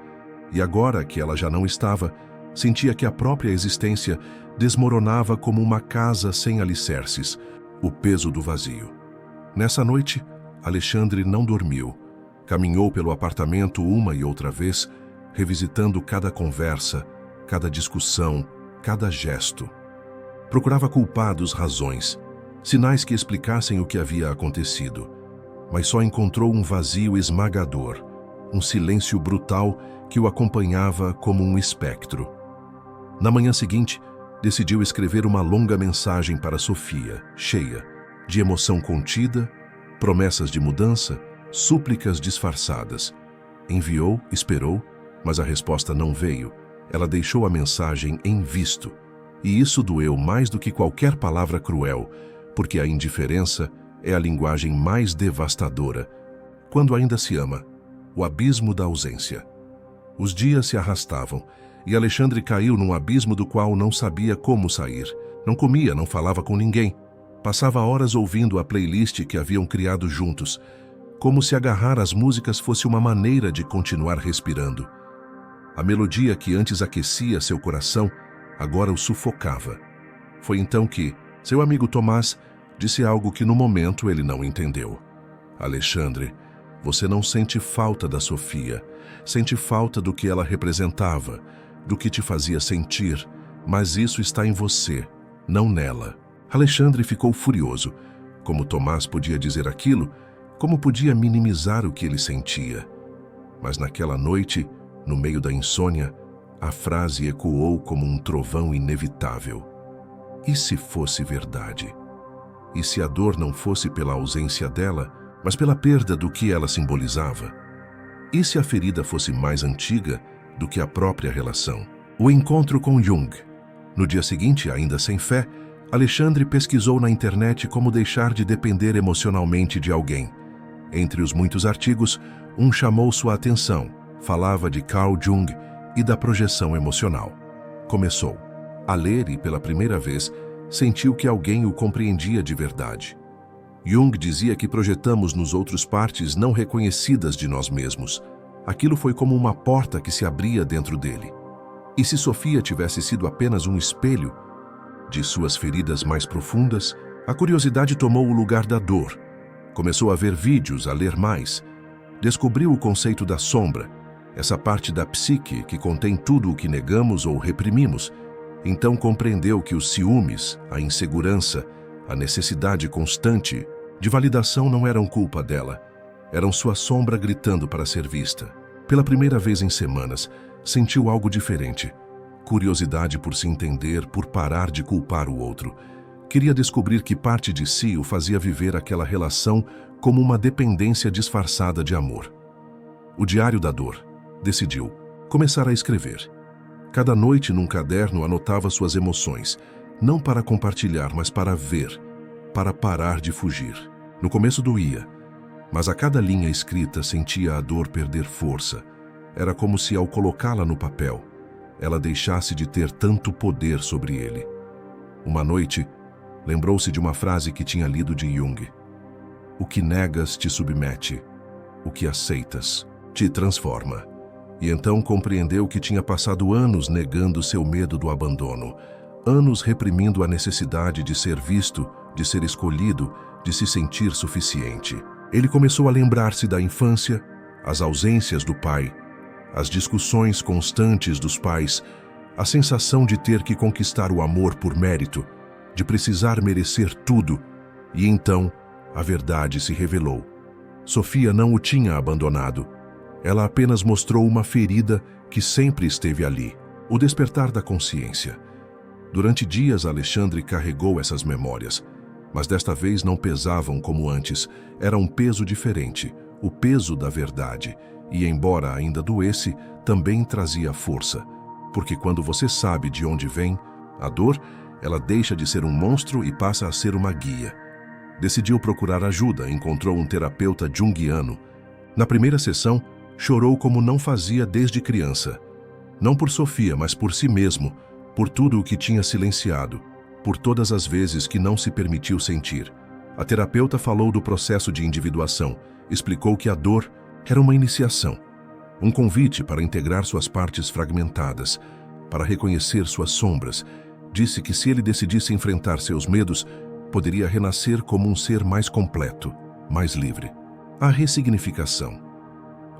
E agora que ela já não estava, sentia que a própria existência desmoronava como uma casa sem alicerces, o peso do vazio. Nessa noite, Alexandre não dormiu. Caminhou pelo apartamento uma e outra vez, revisitando cada conversa, cada discussão, cada gesto. Procurava culpados, razões, sinais que explicassem o que havia acontecido, mas só encontrou um vazio esmagador, um silêncio brutal que o acompanhava como um espectro. Na manhã seguinte, decidiu escrever uma longa mensagem para Sofia, cheia de emoção contida, promessas de mudança, súplicas disfarçadas. Enviou, esperou, mas a resposta não veio. Ela deixou a mensagem em visto, e isso doeu mais do que qualquer palavra cruel, porque a indiferença é a linguagem mais devastadora. Quando ainda se ama, o abismo da ausência. Os dias se arrastavam, e Alexandre caiu num abismo do qual não sabia como sair. Não comia, não falava com ninguém. Passava horas ouvindo a playlist que haviam criado juntos, como se agarrar às músicas fosse uma maneira de continuar respirando. A melodia que antes aquecia seu coração, agora o sufocava. Foi então que seu amigo Tomás disse algo que no momento ele não entendeu. Alexandre, você não sente falta da Sofia, sente falta do que ela representava, do que te fazia sentir, mas isso está em você, não nela. Alexandre ficou furioso. Como Tomás podia dizer aquilo? Como podia minimizar o que ele sentia? Mas naquela noite, no meio da insônia, a frase ecoou como um trovão inevitável. E se fosse verdade? E se a dor não fosse pela ausência dela, mas pela perda do que ela simbolizava? E se a ferida fosse mais antiga do que a própria relação? O encontro com Jung. No dia seguinte, ainda sem fé, Alexandre pesquisou na internet como deixar de depender emocionalmente de alguém. Entre os muitos artigos, um chamou sua atenção. Falava de Carl Jung e da projeção emocional. Começou a ler e, pela primeira vez, sentiu que alguém o compreendia de verdade. Jung dizia que projetamos nos outros partes não reconhecidas de nós mesmos. Aquilo foi como uma porta que se abria dentro dele. E se Sofia tivesse sido apenas um espelho de suas feridas mais profundas, a curiosidade tomou o lugar da dor. Começou a ver vídeos, a ler mais. Descobriu o conceito da sombra, essa parte da psique que contém tudo o que negamos ou reprimimos. Então compreendeu que os ciúmes, a insegurança, a necessidade constante de validação não eram culpa dela. Eram sua sombra gritando para ser vista. Pela primeira vez em semanas, sentiu algo diferente. Curiosidade por se entender, por parar de culpar o outro. Queria descobrir que parte de si o fazia viver aquela relação como uma dependência disfarçada de amor. O Diário da Dor. Decidiu começar a escrever. Cada noite, num caderno, anotava suas emoções, não para compartilhar, mas para ver, para parar de fugir. No começo doía, mas a cada linha escrita sentia a dor perder força. Era como se, ao colocá-la no papel, ela deixasse de ter tanto poder sobre ele. Uma noite, lembrou-se de uma frase que tinha lido de Jung. O que negas te submete, o que aceitas te transforma. E então compreendeu que tinha passado anos negando seu medo do abandono, anos reprimindo a necessidade de ser visto, de ser escolhido, de se sentir suficiente. Ele começou a lembrar-se da infância, as ausências do pai, as discussões constantes dos pais, a sensação de ter que conquistar o amor por mérito, de precisar merecer tudo. E então, a verdade se revelou. Sofia não o tinha abandonado. Ela apenas mostrou uma ferida que sempre esteve ali, o despertar da consciência. Durante dias, Alexandre carregou essas memórias, mas desta vez não pesavam como antes. Era um peso diferente, o peso da verdade. E, embora ainda doesse, também trazia força. Porque quando você sabe de onde vem, a dor, ela deixa de ser um monstro e passa a ser uma guia. Decidiu procurar ajuda, encontrou um terapeuta junguiano. Na primeira sessão, chorou como não fazia desde criança. Não por Sofia, mas por si mesmo, por tudo o que tinha silenciado, por todas as vezes que não se permitiu sentir. A terapeuta falou do processo de individuação, explicou que a dor era uma iniciação, um convite para integrar suas partes fragmentadas, para reconhecer suas sombras. Disse que se ele decidisse enfrentar seus medos, poderia renascer como um ser mais completo, mais livre. A ressignificação.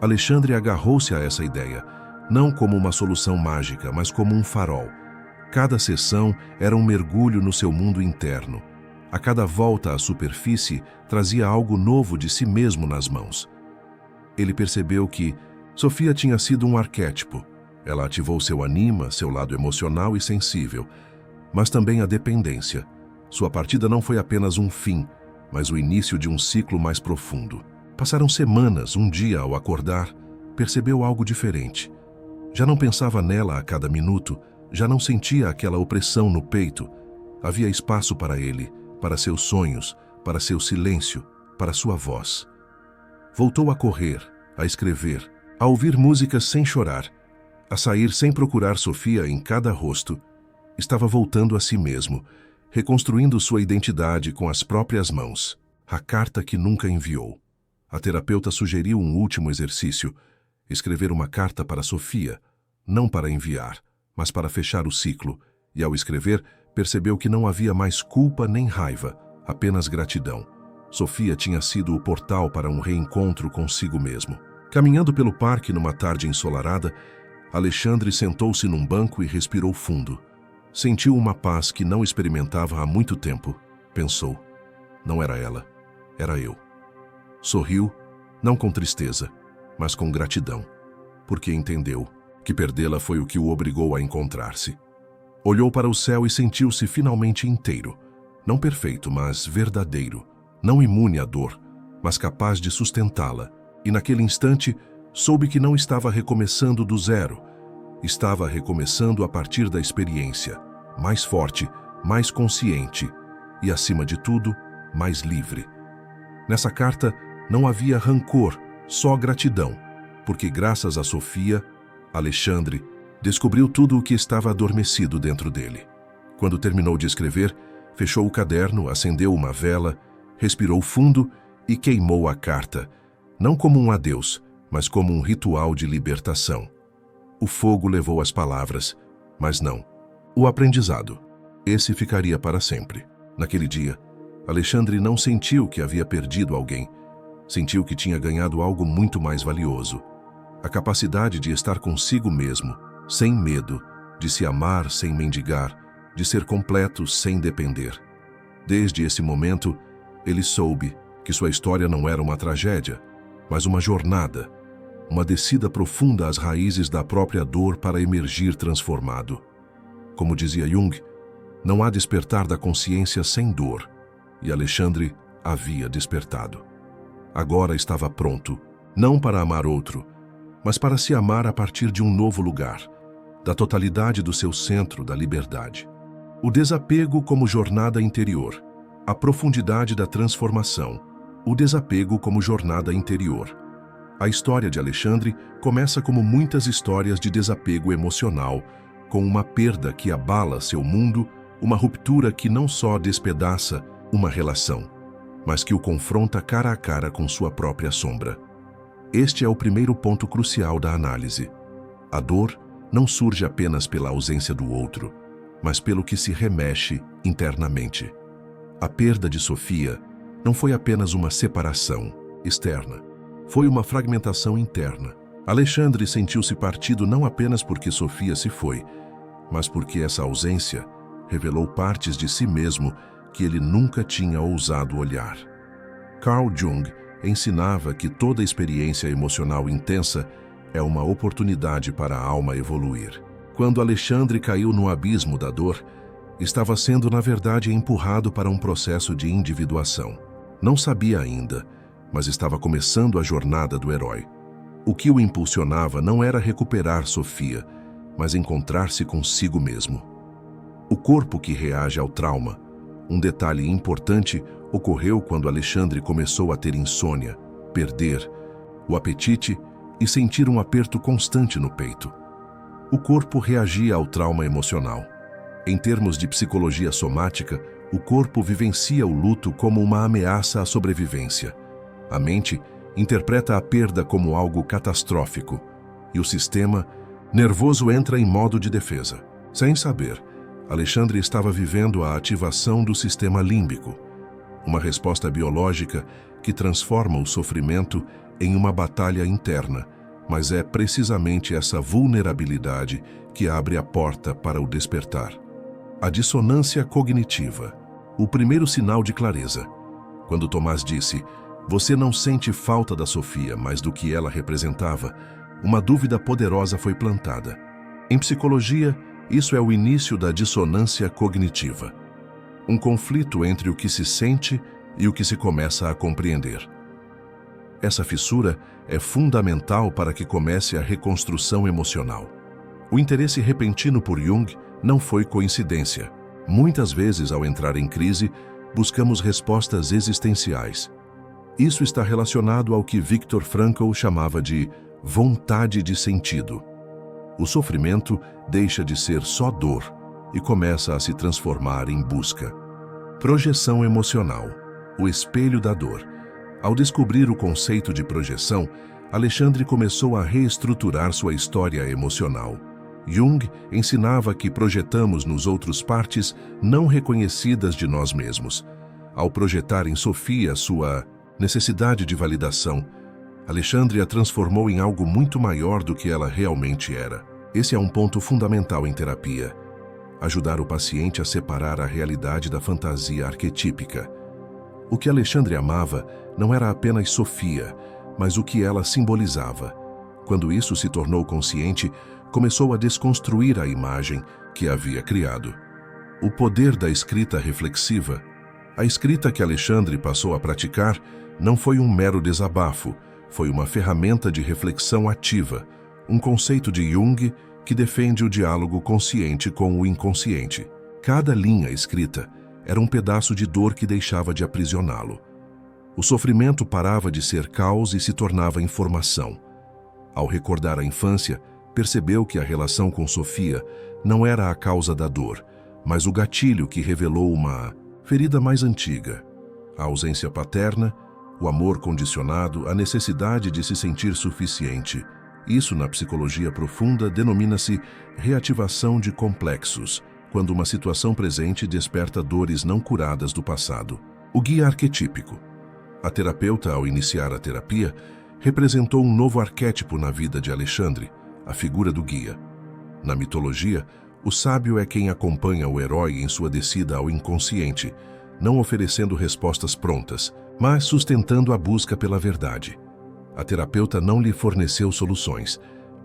Alexandre agarrou-se a essa ideia, não como uma solução mágica, mas como um farol. Cada sessão era um mergulho no seu mundo interno. A cada volta à superfície trazia algo novo de si mesmo nas mãos. Ele percebeu que Sofia tinha sido um arquétipo. Ela ativou seu anima, seu lado emocional e sensível, mas também a dependência. Sua partida não foi apenas um fim, mas o início de um ciclo mais profundo. Passaram semanas, um dia, ao acordar, percebeu algo diferente. Já não pensava nela a cada minuto, já não sentia aquela opressão no peito. Havia espaço para ele, para seus sonhos, para seu silêncio, para sua voz. Voltou a correr, a escrever, a ouvir músicas sem chorar, a sair sem procurar Sofia em cada rosto. Estava voltando a si mesmo, reconstruindo sua identidade com as próprias mãos. A carta que nunca enviou. A terapeuta sugeriu um último exercício: escrever uma carta para Sofia, não para enviar, mas para fechar o ciclo, e ao escrever, percebeu que não havia mais culpa nem raiva, apenas gratidão. Sofia tinha sido o portal para um reencontro consigo mesmo. Caminhando pelo parque numa tarde ensolarada, Alexandre sentou-se num banco e respirou fundo. Sentiu uma paz que não experimentava há muito tempo. Pensou: não era ela, era eu. Sorriu, não com tristeza, mas com gratidão, porque entendeu que perdê-la foi o que o obrigou a encontrar-se. Olhou para o céu e sentiu-se finalmente inteiro. Não perfeito, mas verdadeiro. Não imune à dor, mas capaz de sustentá-la. E naquele instante, soube que não estava recomeçando do zero. Estava recomeçando a partir da experiência, mais forte, mais consciente e, acima de tudo, mais livre. Nessa carta não havia rancor, só gratidão, porque graças a Sofia, Alexandre descobriu tudo o que estava adormecido dentro dele. Quando terminou de escrever, fechou o caderno, acendeu uma vela, respirou fundo e queimou a carta, não como um adeus, mas como um ritual de libertação. O fogo levou as palavras, mas não o aprendizado. Esse ficaria para sempre. Naquele dia, Alexandre não sentiu que havia perdido alguém. Sentiu que tinha ganhado algo muito mais valioso. A capacidade de estar consigo mesmo, sem medo, de se amar sem mendigar, de ser completo sem depender. Desde esse momento, ele soube que sua história não era uma tragédia, mas uma jornada, uma descida profunda às raízes da própria dor para emergir transformado. Como dizia Jung, não há despertar da consciência sem dor, e Alexandre havia despertado. Agora estava pronto, não para amar outro, mas para se amar a partir de um novo lugar, da totalidade do seu centro, da liberdade. O desapego como jornada interior, a profundidade da transformação, o desapego como jornada interior. A história de Alexandre começa como muitas histórias de desapego emocional, com uma perda que abala seu mundo, uma ruptura que não só despedaça uma relação, mas que o confronta cara a cara com sua própria sombra. Este é o primeiro ponto crucial da análise. A dor não surge apenas pela ausência do outro, mas pelo que se remexe internamente. A perda de Sofia não foi apenas uma separação externa, foi uma fragmentação interna. Alexandre sentiu-se partido não apenas porque Sofia se foi, mas porque essa ausência revelou partes de si mesmo que ele nunca tinha ousado olhar. Carl Jung ensinava que toda experiência emocional intensa é uma oportunidade para a alma evoluir. Quando Alexandre caiu no abismo da dor, estava sendo, na verdade, empurrado para um processo de individuação. Não sabia ainda, mas estava começando a jornada do herói. O que o impulsionava não era recuperar Sofia, mas encontrar-se consigo mesmo. O corpo que reage ao trauma. Um detalhe importante ocorreu quando Alexandre começou a ter insônia, perder o apetite e sentir um aperto constante no peito. O corpo reagia ao trauma emocional. Em termos de psicologia somática, o corpo vivencia o luto como uma ameaça à sobrevivência. A mente interpreta a perda como algo catastrófico, e o sistema nervoso entra em modo de defesa. Sem saber, Alexandre estava vivendo a ativação do sistema límbico, uma resposta biológica que transforma o sofrimento em uma batalha interna, mas é precisamente essa vulnerabilidade que abre a porta para o despertar. A dissonância cognitiva. O primeiro sinal de clareza. Quando Tomás disse, "Você não sente falta da Sofia, mas do que ela representava", uma dúvida poderosa foi plantada. Em psicologia, isso é o início da dissonância cognitiva. Um conflito entre o que se sente e o que se começa a compreender. Essa fissura é fundamental para que comece a reconstrução emocional. O interesse repentino por Jung não foi coincidência. Muitas vezes, ao entrar em crise, buscamos respostas existenciais. Isso está relacionado ao que Viktor Frankl chamava de vontade de sentido. O sofrimento deixa de ser só dor e começa a se transformar em busca. Projeção emocional, o espelho da dor. Ao descobrir o conceito de projeção, Alexandre começou a reestruturar sua história emocional. Jung ensinava que projetamos nos outros partes não reconhecidas de nós mesmos. Ao projetar em Sofia sua necessidade de validação, Alexandre a transformou em algo muito maior do que ela realmente era. Esse é um ponto fundamental em terapia. Ajudar o paciente a separar a realidade da fantasia arquetípica. O que Alexandre amava não era apenas Sofia, mas o que ela simbolizava. Quando isso se tornou consciente, começou a desconstruir a imagem que havia criado. O poder da escrita reflexiva. A escrita que Alexandre passou a praticar não foi um mero desabafo, foi uma ferramenta de reflexão ativa, um conceito de Jung que defende o diálogo consciente com o inconsciente. Cada linha escrita era um pedaço de dor que deixava de aprisioná-lo. O sofrimento parava de ser caos e se tornava informação. Ao recordar a infância, percebeu que a relação com Sofia não era a causa da dor, mas o gatilho que revelou uma ferida mais antiga. A ausência paterna, o amor condicionado, a necessidade de se sentir suficiente. Isso, na psicologia profunda, denomina-se reativação de complexos, quando uma situação presente desperta dores não curadas do passado. O guia arquetípico. A terapeuta, ao iniciar a terapia, representou um novo arquétipo na vida de Alexandre, a figura do guia. Na mitologia, o sábio é quem acompanha o herói em sua descida ao inconsciente, não oferecendo respostas prontas, mas sustentando a busca pela verdade. A terapeuta não lhe forneceu soluções,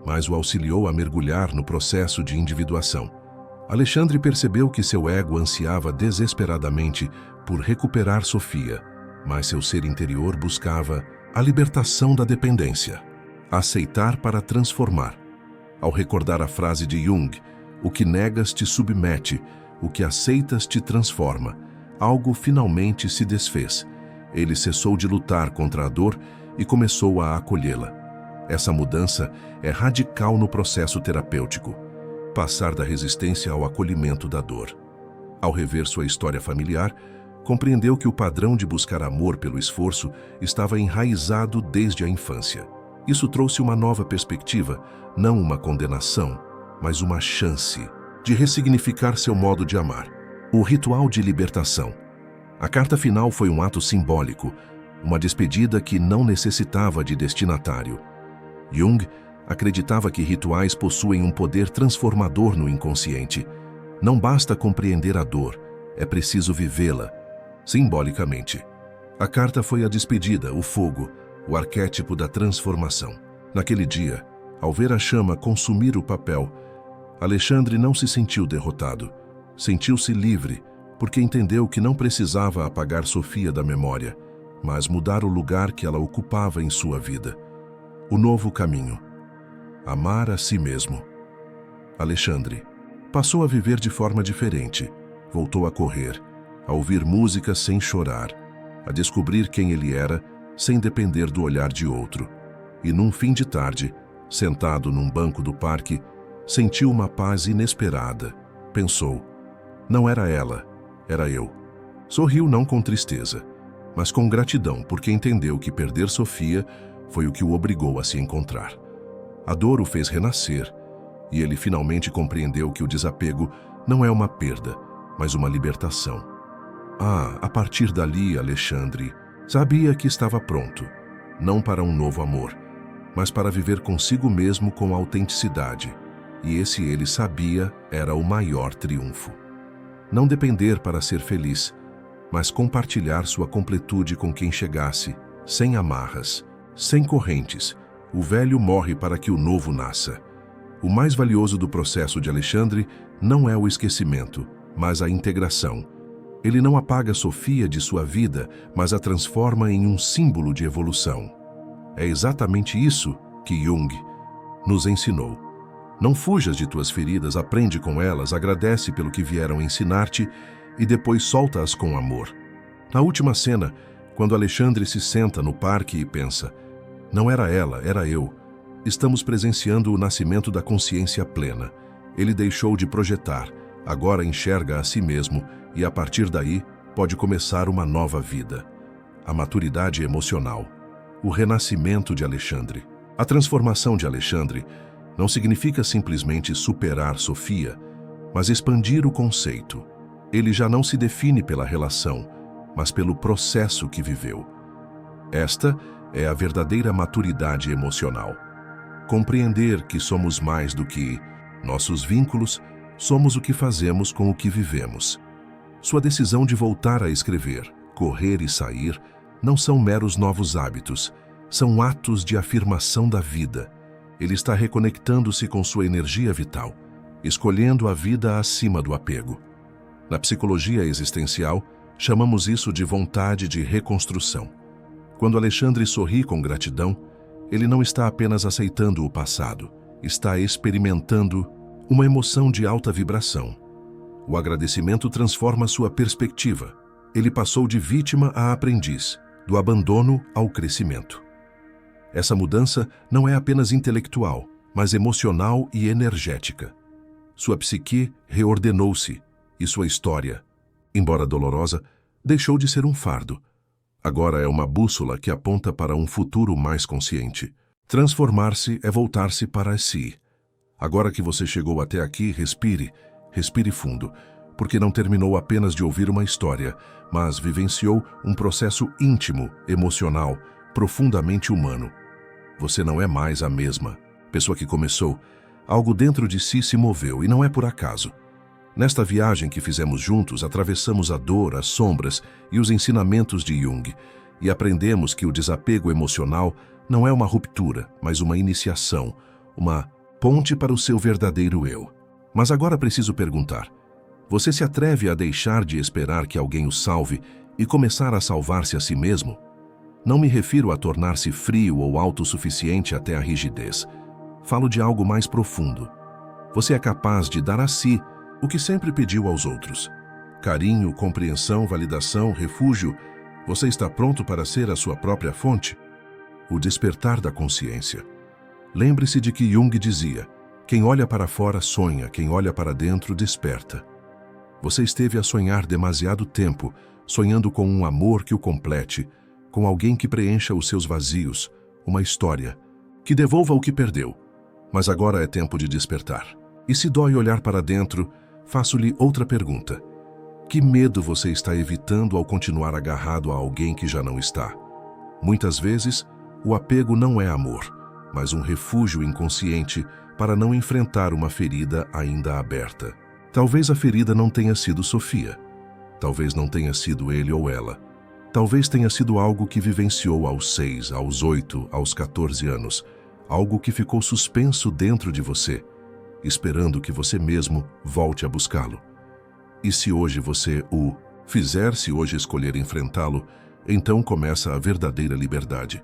mas o auxiliou a mergulhar no processo de individuação. Alexandre percebeu que seu ego ansiava desesperadamente por recuperar Sofia, mas seu ser interior buscava a libertação da dependência. Aceitar para transformar. Ao recordar a frase de Jung, o que negas te submete, o que aceitas te transforma, algo finalmente se desfez. Ele cessou de lutar contra a dor e começou a acolhê-la. Essa mudança é radical no processo terapêutico. Passar da resistência ao acolhimento da dor. Ao rever sua história familiar, compreendeu que o padrão de buscar amor pelo esforço estava enraizado desde a infância. Isso trouxe uma nova perspectiva, não uma condenação, mas uma chance de ressignificar seu modo de amar. O ritual de libertação. A carta final foi um ato simbólico, uma despedida que não necessitava de destinatário. Jung acreditava que rituais possuem um poder transformador no inconsciente. Não basta compreender a dor, é preciso vivê-la, simbolicamente. A carta foi a despedida, o fogo, o arquétipo da transformação. Naquele dia, ao ver a chama consumir o papel, Alexandre não se sentiu derrotado. Sentiu-se livre, porque entendeu que não precisava apagar Sofia da memória, mas mudar o lugar que ela ocupava em sua vida. O novo caminho. Amar a si mesmo. Alexandre passou a viver de forma diferente. Voltou a correr, a ouvir música sem chorar, a descobrir quem ele era sem depender do olhar de outro. E num fim de tarde, sentado num banco do parque, sentiu uma paz inesperada. Pensou, não era ela, era eu. Sorriu não com tristeza, mas com gratidão, porque entendeu que perder Sofia foi o que o obrigou a se encontrar. A dor o fez renascer, e ele finalmente compreendeu que o desapego não é uma perda, mas uma libertação. A partir dali, Alexandre sabia que estava pronto. não para um novo amor, mas para viver consigo mesmo com autenticidade. E esse ele sabia era o maior triunfo. Não depender para ser feliz, mas compartilhar sua completude com quem chegasse, sem amarras, sem correntes. O velho morre para que o novo nasça. O mais valioso do processo de Alexandre não é o esquecimento, mas a integração. Ele não apaga Sofia de sua vida, mas a transforma em um símbolo de evolução. É exatamente isso que Jung nos ensinou. Não fujas de tuas feridas, aprende com elas, agradece pelo que vieram ensinar-te e depois solta-as com amor. Na última cena, quando Alexandre se senta no parque e pensa, não era ela, era eu. Estamos presenciando o nascimento da consciência plena. Ele deixou de projetar, agora enxerga a si mesmo e, a partir daí, pode começar uma nova vida. A maturidade emocional. O renascimento de Alexandre. A transformação de Alexandre não significa simplesmente superar Sofia, mas expandir o conceito. Ele já não se define pela relação, mas pelo processo que viveu. Esta é a verdadeira maturidade emocional. Compreender que somos mais do que nossos vínculos, somos o que fazemos com o que vivemos. Sua decisão de voltar a escrever, correr e sair, não são meros novos hábitos, são atos de afirmação da vida. Ele está reconectando-se com sua energia vital, escolhendo a vida acima do apego. Na psicologia existencial, chamamos isso de vontade de reconstrução. Quando Alexandre sorri com gratidão, ele não está apenas aceitando o passado, está experimentando uma emoção de alta vibração. O agradecimento transforma sua perspectiva. Ele passou de vítima a aprendiz, do abandono ao crescimento. Essa mudança não é apenas intelectual, mas emocional e energética. Sua psique reordenou-se e sua história, embora dolorosa, deixou de ser um fardo. Agora é uma bússola que aponta para um futuro mais consciente. Transformar-se é voltar-se para si. Agora que você chegou até aqui, respire, respire fundo, porque não terminou apenas de ouvir uma história, mas vivenciou um processo íntimo, emocional, profundamente humano. Você não é mais a mesma pessoa que começou. Algo dentro de si se moveu e não é por acaso. Nesta viagem que fizemos juntos, atravessamos a dor, as sombras e os ensinamentos de Jung e aprendemos que o desapego emocional não é uma ruptura, mas uma iniciação, uma ponte para o seu verdadeiro eu. Mas agora preciso perguntar, você se atreve a deixar de esperar que alguém o salve e começar a salvar-se a si mesmo? Não me refiro a tornar-se frio ou autossuficiente até a rigidez. Falo de algo mais profundo. Você é capaz de dar a si o que sempre pediu aos outros. Carinho, compreensão, validação, refúgio. Você está pronto para ser a sua própria fonte? O despertar da consciência. Lembre-se de que Jung dizia, quem olha para fora sonha, quem olha para dentro desperta. Você esteve a sonhar demasiado tempo, sonhando com um amor que o complete, com alguém que preencha os seus vazios, uma história, que devolva o que perdeu. Mas agora é tempo de despertar. E se dói olhar para dentro, faço-lhe outra pergunta. Que medo você está evitando ao continuar agarrado a alguém que já não está? Muitas vezes, o apego não é amor, mas um refúgio inconsciente para não enfrentar uma ferida ainda aberta. Talvez a ferida não tenha sido Sofia. Talvez não tenha sido ele ou ela. Talvez tenha sido algo que vivenciou aos 6, aos 8, aos 14 anos. Algo que ficou suspenso dentro de você, esperando que você mesmo volte a buscá-lo. E se hoje você o fizer, se hoje escolher enfrentá-lo, então começa a verdadeira liberdade.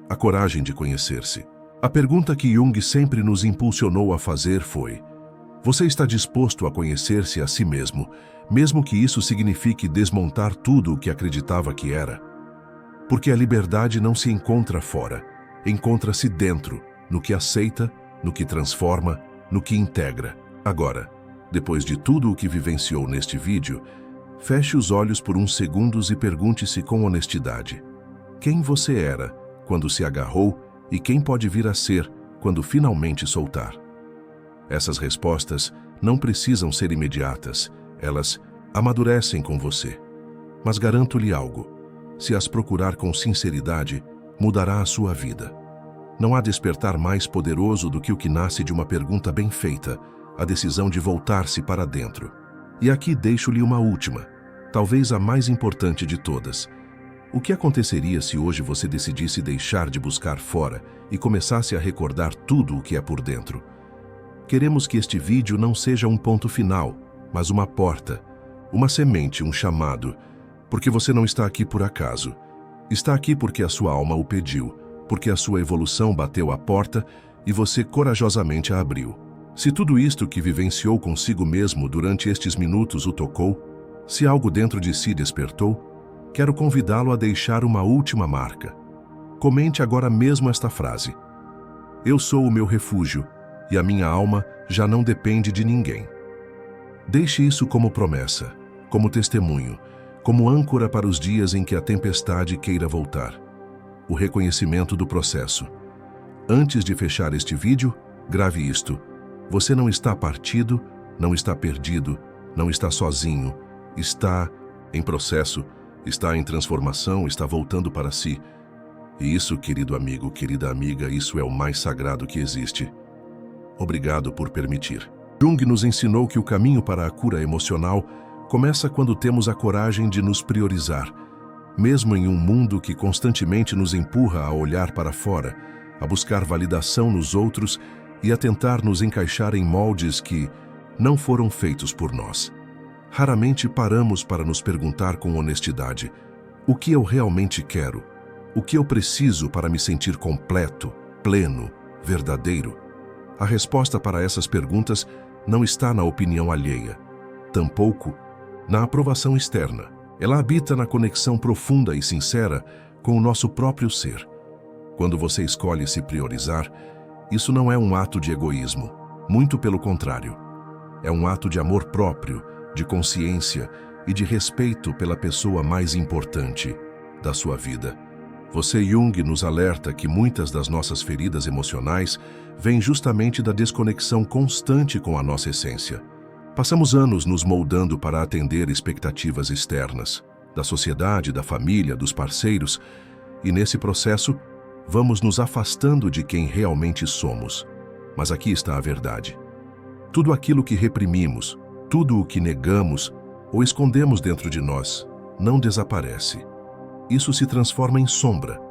A coragem de conhecer-se. A pergunta que Jung sempre nos impulsionou a fazer foi: você está disposto a conhecer-se a si mesmo, mesmo que isso signifique desmontar tudo o que acreditava que era? Porque a liberdade não se encontra fora, encontra-se dentro, no que aceita, no que transforma, no que integra. Agora, depois de tudo o que vivenciou neste vídeo, feche os olhos por uns segundos e pergunte-se com honestidade: quem você era quando se agarrou e quem pode vir a ser quando finalmente soltar? Essas respostas não precisam ser imediatas, elas amadurecem com você. Mas garanto-lhe algo: se as procurar com sinceridade, mudará a sua vida. Não há despertar mais poderoso do que o que nasce de uma pergunta bem feita, a decisão de voltar-se para dentro. E aqui deixo-lhe uma última, talvez a mais importante de todas. O que aconteceria se hoje você decidisse deixar de buscar fora e começasse a recordar tudo o que é por dentro? Queremos que este vídeo não seja um ponto final, mas uma porta, uma semente, um chamado, porque você não está aqui por acaso. Está aqui porque a sua alma o pediu, porque a sua evolução bateu à porta e você corajosamente a abriu. Se tudo isto que vivenciou consigo mesmo durante estes minutos o tocou, se algo dentro de si despertou, quero convidá-lo a deixar uma última marca. Comente agora mesmo esta frase: eu sou o meu refúgio e a minha alma já não depende de ninguém. Deixe isso como promessa, como testemunho, como âncora para os dias em que a tempestade queira voltar. O reconhecimento do processo. Antes de fechar este vídeo, grave isto: você não está partido, não está perdido, não está sozinho, está em processo, está em transformação, está voltando para si. E isso, querido amigo, querida amiga, isso é o mais sagrado que existe. Obrigado por permitir. Jung nos ensinou que o caminho para a cura emocional começa quando temos a coragem de nos priorizar, mesmo em um mundo que constantemente nos empurra a olhar para fora, a buscar validação nos outros e a tentar nos encaixar em moldes que não foram feitos por nós. Raramente paramos para nos perguntar com honestidade: o que eu realmente quero? O que eu preciso para me sentir completo, pleno, verdadeiro? A resposta para essas perguntas não está na opinião alheia, tampouco na aprovação externa. Ela habita na conexão profunda e sincera com o nosso próprio ser. Quando você escolhe se priorizar, isso não é um ato de egoísmo, muito pelo contrário. É um ato de amor próprio, de consciência e de respeito pela pessoa mais importante da sua vida. Você, Jung, nos alerta que muitas das nossas feridas emocionais vêm justamente da desconexão constante com a nossa essência. Passamos anos nos moldando para atender expectativas externas, da sociedade, da família, dos parceiros, e nesse processo vamos nos afastando de quem realmente somos. Mas aqui está a verdade. Tudo aquilo que reprimimos, tudo o que negamos ou escondemos dentro de nós, não desaparece. Isso se transforma em sombra,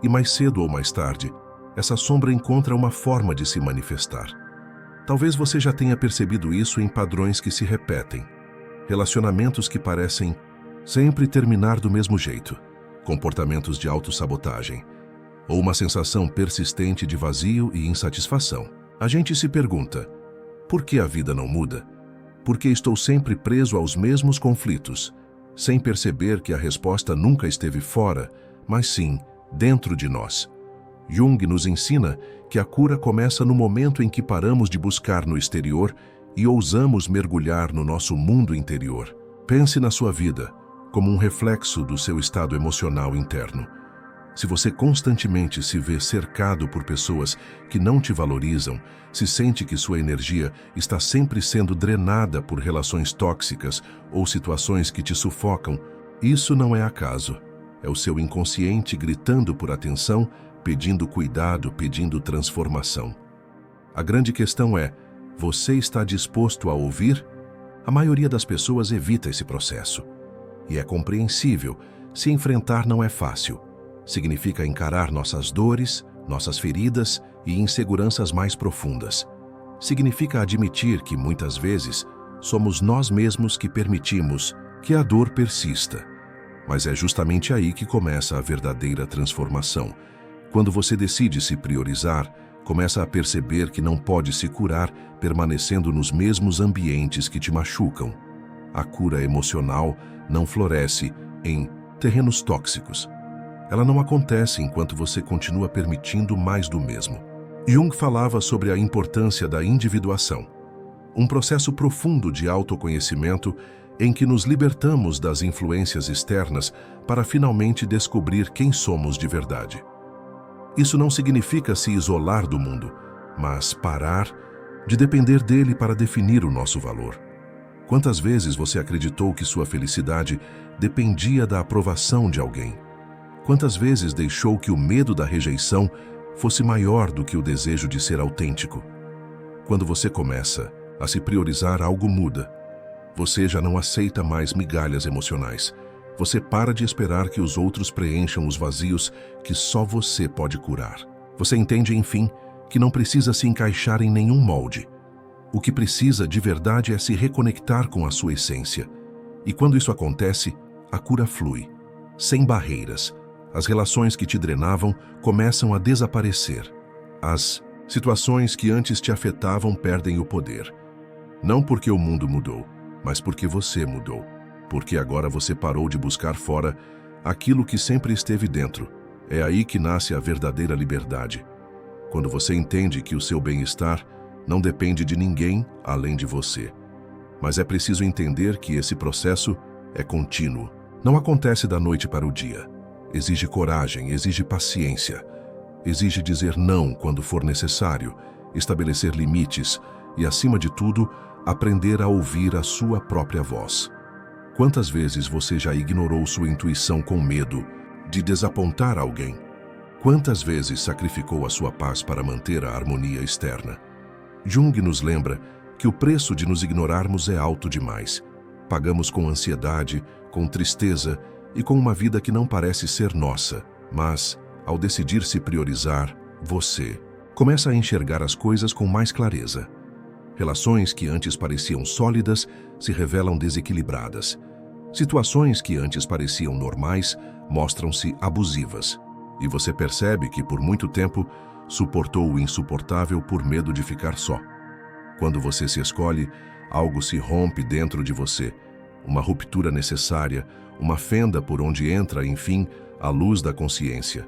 e mais cedo ou mais tarde, essa sombra encontra uma forma de se manifestar. Talvez você já tenha percebido isso em padrões que se repetem, relacionamentos que parecem sempre terminar do mesmo jeito, comportamentos de autossabotagem, ou uma sensação persistente de vazio e insatisfação. A gente se pergunta: por que a vida não muda? Por que estou sempre preso aos mesmos conflitos, sem perceber que a resposta nunca esteve fora, mas sim dentro de nós? Jung nos ensina que a cura começa no momento em que paramos de buscar no exterior e ousamos mergulhar no nosso mundo interior. Pense na sua vida como um reflexo do seu estado emocional interno. Se você constantemente se vê cercado por pessoas que não te valorizam, se sente que sua energia está sempre sendo drenada por relações tóxicas ou situações que te sufocam, isso não é acaso. É o seu inconsciente gritando por atenção, pedindo cuidado, pedindo transformação. A grande questão é: você está disposto a ouvir? A maioria das pessoas evita esse processo. E é compreensível. Se enfrentar não é fácil. Significa encarar nossas dores, nossas feridas e inseguranças mais profundas. Significa admitir que, muitas vezes, somos nós mesmos que permitimos que a dor persista. Mas é justamente aí que começa a verdadeira transformação. Quando você decide se priorizar, começa a perceber que não pode se curar permanecendo nos mesmos ambientes que te machucam. A cura emocional não floresce em terrenos tóxicos. Ela não acontece enquanto você continua permitindo mais do mesmo. Jung falava sobre a importância da individuação, um processo profundo de autoconhecimento em que nos libertamos das influências externas para finalmente descobrir quem somos de verdade. Isso não significa se isolar do mundo, mas parar de depender dele para definir o nosso valor. Quantas vezes você acreditou que sua felicidade dependia da aprovação de alguém? Quantas vezes deixou que o medo da rejeição fosse maior do que o desejo de ser autêntico? Quando você começa a se priorizar, algo muda. Você já não aceita mais migalhas emocionais. Você para de esperar que os outros preencham os vazios que só você pode curar. Você entende, enfim, que não precisa se encaixar em nenhum molde. O que precisa de verdade é se reconectar com a sua essência. E quando isso acontece, a cura flui, sem barreiras. As relações que te drenavam começam a desaparecer. As situações que antes te afetavam perdem o poder. Não porque o mundo mudou, mas porque você mudou. Porque agora você parou de buscar fora aquilo que sempre esteve dentro. É aí que nasce a verdadeira liberdade. Quando você entende que o seu bem-estar não depende de ninguém além de você. Mas é preciso entender que esse processo é contínuo. Não acontece da noite para o dia. Exige coragem, exige paciência. Exige dizer não quando for necessário, estabelecer limites e, acima de tudo, aprender a ouvir a sua própria voz. Quantas vezes você já ignorou sua intuição com medo de desapontar alguém? Quantas vezes sacrificou a sua paz para manter a harmonia externa? Jung nos lembra que o preço de nos ignorarmos é alto demais. Pagamos com ansiedade, com tristeza e com uma vida que não parece ser nossa. Mas, ao decidir se priorizar, você começa a enxergar as coisas com mais clareza. Relações que antes pareciam sólidas se revelam desequilibradas. Situações que antes pareciam normais mostram-se abusivas. E você percebe que, por muito tempo, suportou o insuportável por medo de ficar só. Quando você se escolhe, algo se rompe dentro de você. Uma ruptura necessária, uma fenda por onde entra, enfim, a luz da consciência.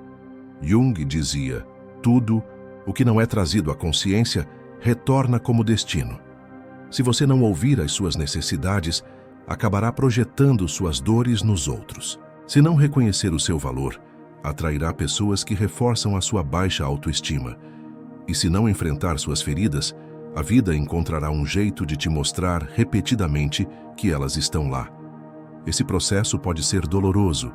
Jung dizia: tudo o que não é trazido à consciência retorna como destino. Se você não ouvir as suas necessidades, acabará projetando suas dores nos outros. Se não reconhecer o seu valor, atrairá pessoas que reforçam a sua baixa autoestima. E se não enfrentar suas feridas, a vida encontrará um jeito de te mostrar repetidamente que elas estão lá. Esse processo pode ser doloroso,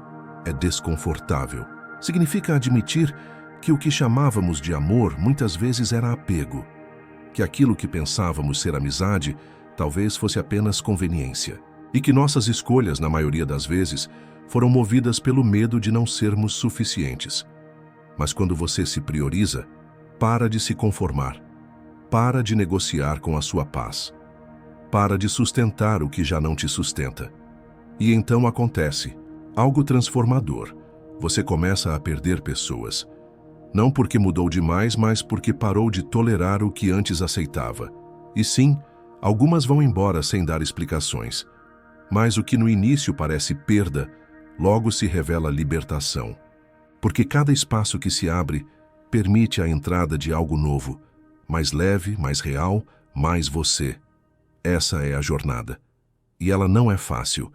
é desconfortável. Significa admitir que o que chamávamos de amor muitas vezes era apego, que aquilo que pensávamos ser amizade talvez fosse apenas conveniência, e que nossas escolhas, na maioria das vezes, foram movidas pelo medo de não sermos suficientes. Mas quando você se prioriza, para de se conformar, para de negociar com a sua paz, para de sustentar o que já não te sustenta. E então acontece algo transformador. Você começa a perder pessoas. Não porque mudou demais, mas porque parou de tolerar o que antes aceitava. E sim, algumas vão embora sem dar explicações. Mas o que no início parece perda, logo se revela libertação. Porque cada espaço que se abre permite a entrada de algo novo, mais leve, mais real, mais você. Essa é a jornada. E ela não é fácil,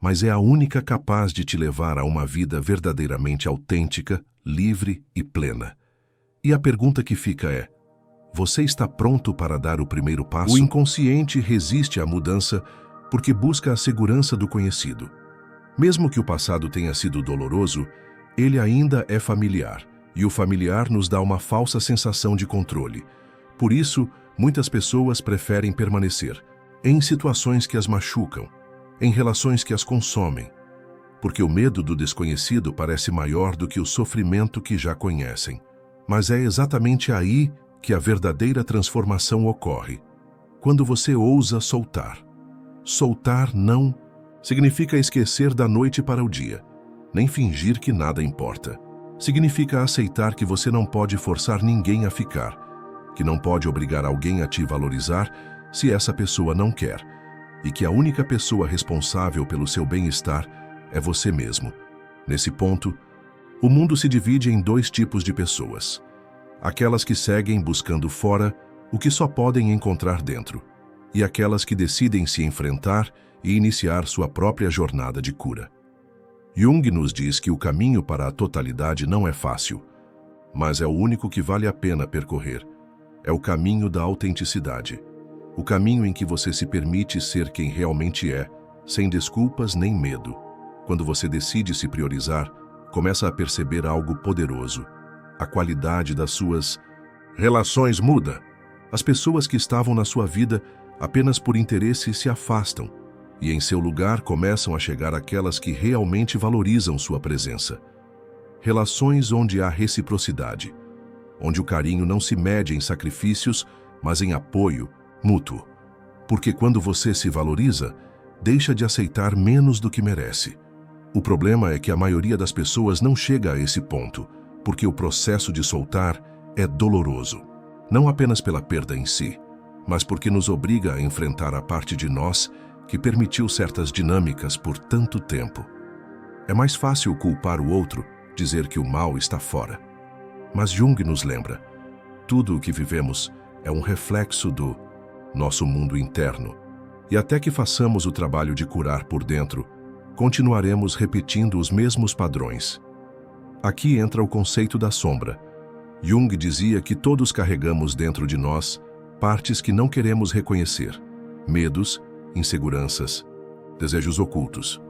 mas é a única capaz de te levar a uma vida verdadeiramente autêntica, livre e plena. E a pergunta que fica é: você está pronto para dar o primeiro passo? O inconsciente resiste à mudança porque busca a segurança do conhecido. Mesmo que o passado tenha sido doloroso, ele ainda é familiar, e o familiar nos dá uma falsa sensação de controle. Por isso, muitas pessoas preferem permanecer em situações que as machucam, em relações que as consomem, porque o medo do desconhecido parece maior do que o sofrimento que já conhecem. Mas é exatamente aí que a verdadeira transformação ocorre, quando você ousa soltar. Soltar não significa esquecer da noite para o dia, nem fingir que nada importa. Significa aceitar que você não pode forçar ninguém a ficar, que não pode obrigar alguém a te valorizar se essa pessoa não quer, e que a única pessoa responsável pelo seu bem-estar é você mesmo. Nesse ponto, o mundo se divide em dois tipos de pessoas: aquelas que seguem buscando fora o que só podem encontrar dentro, e aquelas que decidem se enfrentar e iniciar sua própria jornada de cura. Jung nos diz que o caminho para a totalidade não é fácil, mas é o único que vale a pena percorrer. É o caminho da autenticidade, o caminho em que você se permite ser quem realmente é, sem desculpas nem medo. Quando você decide se priorizar, começa a perceber algo poderoso. A qualidade das suas relações muda. As pessoas que estavam na sua vida apenas por interesse se afastam, e em seu lugar começam a chegar aquelas que realmente valorizam sua presença. Relações onde há reciprocidade, onde o carinho não se mede em sacrifícios, mas em apoio mútuo. Porque quando você se valoriza, deixa de aceitar menos do que merece. O problema é que a maioria das pessoas não chega a esse ponto, porque o processo de soltar é doloroso. Não apenas pela perda em si, mas porque nos obriga a enfrentar a parte de nós que permitiu certas dinâmicas por tanto tempo. É mais fácil culpar o outro, dizer que o mal está fora. Mas Jung nos lembra, tudo o que vivemos é um reflexo do nosso mundo interno. E até que façamos o trabalho de curar por dentro, continuaremos repetindo os mesmos padrões. Aqui entra o conceito da sombra. Jung dizia que todos carregamos dentro de nós partes que não queremos reconhecer, medos, inseguranças, desejos ocultos,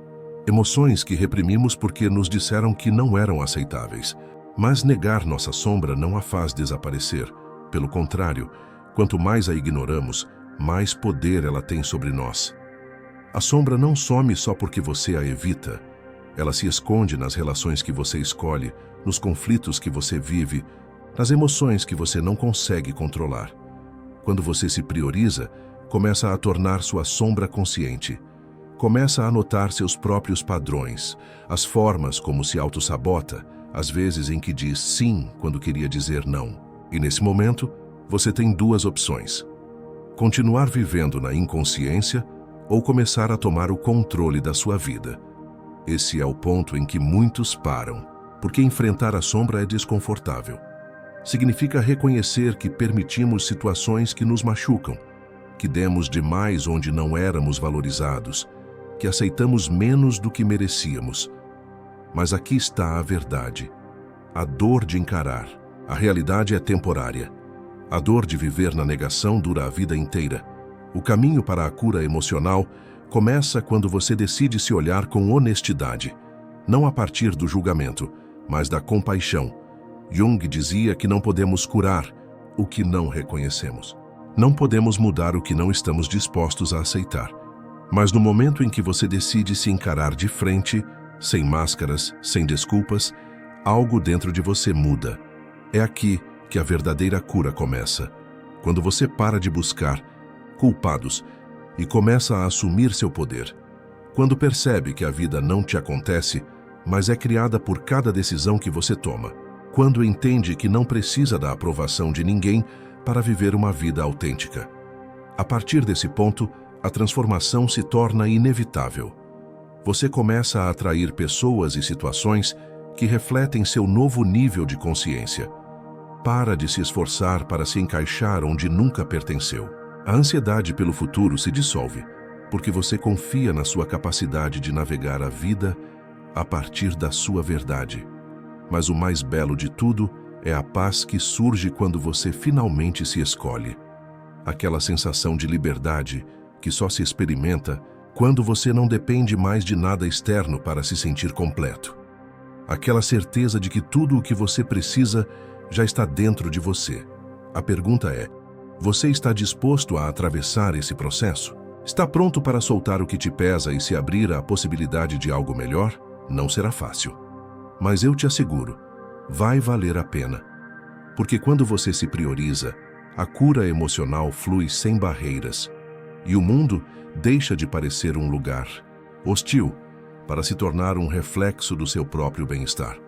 emoções que reprimimos porque nos disseram que não eram aceitáveis. Mas negar nossa sombra não a faz desaparecer. Pelo contrário, quanto mais a ignoramos, mais poder ela tem sobre nós. A sombra não some só porque você a evita. Ela se esconde nas relações que você escolhe, nos conflitos que você vive, nas emoções que você não consegue controlar. Quando você se prioriza, começa a tornar sua sombra consciente. Começa a notar seus próprios padrões, as formas como se autossabota, as vezes em que diz sim quando queria dizer não. E nesse momento, você tem duas opções: continuar vivendo na inconsciência ou começar a tomar o controle da sua vida. Esse é o ponto em que muitos param, porque enfrentar a sombra é desconfortável. Significa reconhecer que permitimos situações que nos machucam, que demos demais onde não éramos valorizados, que aceitamos menos do que merecíamos. Mas aqui está a verdade. A dor de encarar. A realidade é temporária. A dor de viver na negação dura a vida inteira. O caminho para a cura emocional começa quando você decide se olhar com honestidade, não a partir do julgamento, mas da compaixão. Jung dizia que não podemos curar o que não reconhecemos. Não podemos mudar o que não estamos dispostos a aceitar. Mas no momento em que você decide se encarar de frente, sem máscaras, sem desculpas, algo dentro de você muda. É aqui que a verdadeira cura começa. Quando você para de buscar culpados e começa a assumir seu poder. Quando percebe que a vida não te acontece, mas é criada por cada decisão que você toma. Quando entende que não precisa da aprovação de ninguém para viver uma vida autêntica. A partir desse ponto, a transformação se torna inevitável. Você começa a atrair pessoas e situações que refletem seu novo nível de consciência. Para de se esforçar para se encaixar onde nunca pertenceu. A ansiedade pelo futuro se dissolve, porque você confia na sua capacidade de navegar a vida a partir da sua verdade. Mas o mais belo de tudo é a paz que surge quando você finalmente se escolhe. Aquela sensação de liberdade que só se experimenta quando você não depende mais de nada externo para se sentir completo. Aquela certeza de que tudo o que você precisa já está dentro de você. A pergunta é: você está disposto a atravessar esse processo? Está pronto para soltar o que te pesa e se abrir à possibilidade de algo melhor? Não será fácil. Mas eu te asseguro, vai valer a pena. Porque quando você se prioriza, a cura emocional flui sem barreiras. E o mundo deixa de parecer um lugar hostil para se tornar um reflexo do seu próprio bem-estar.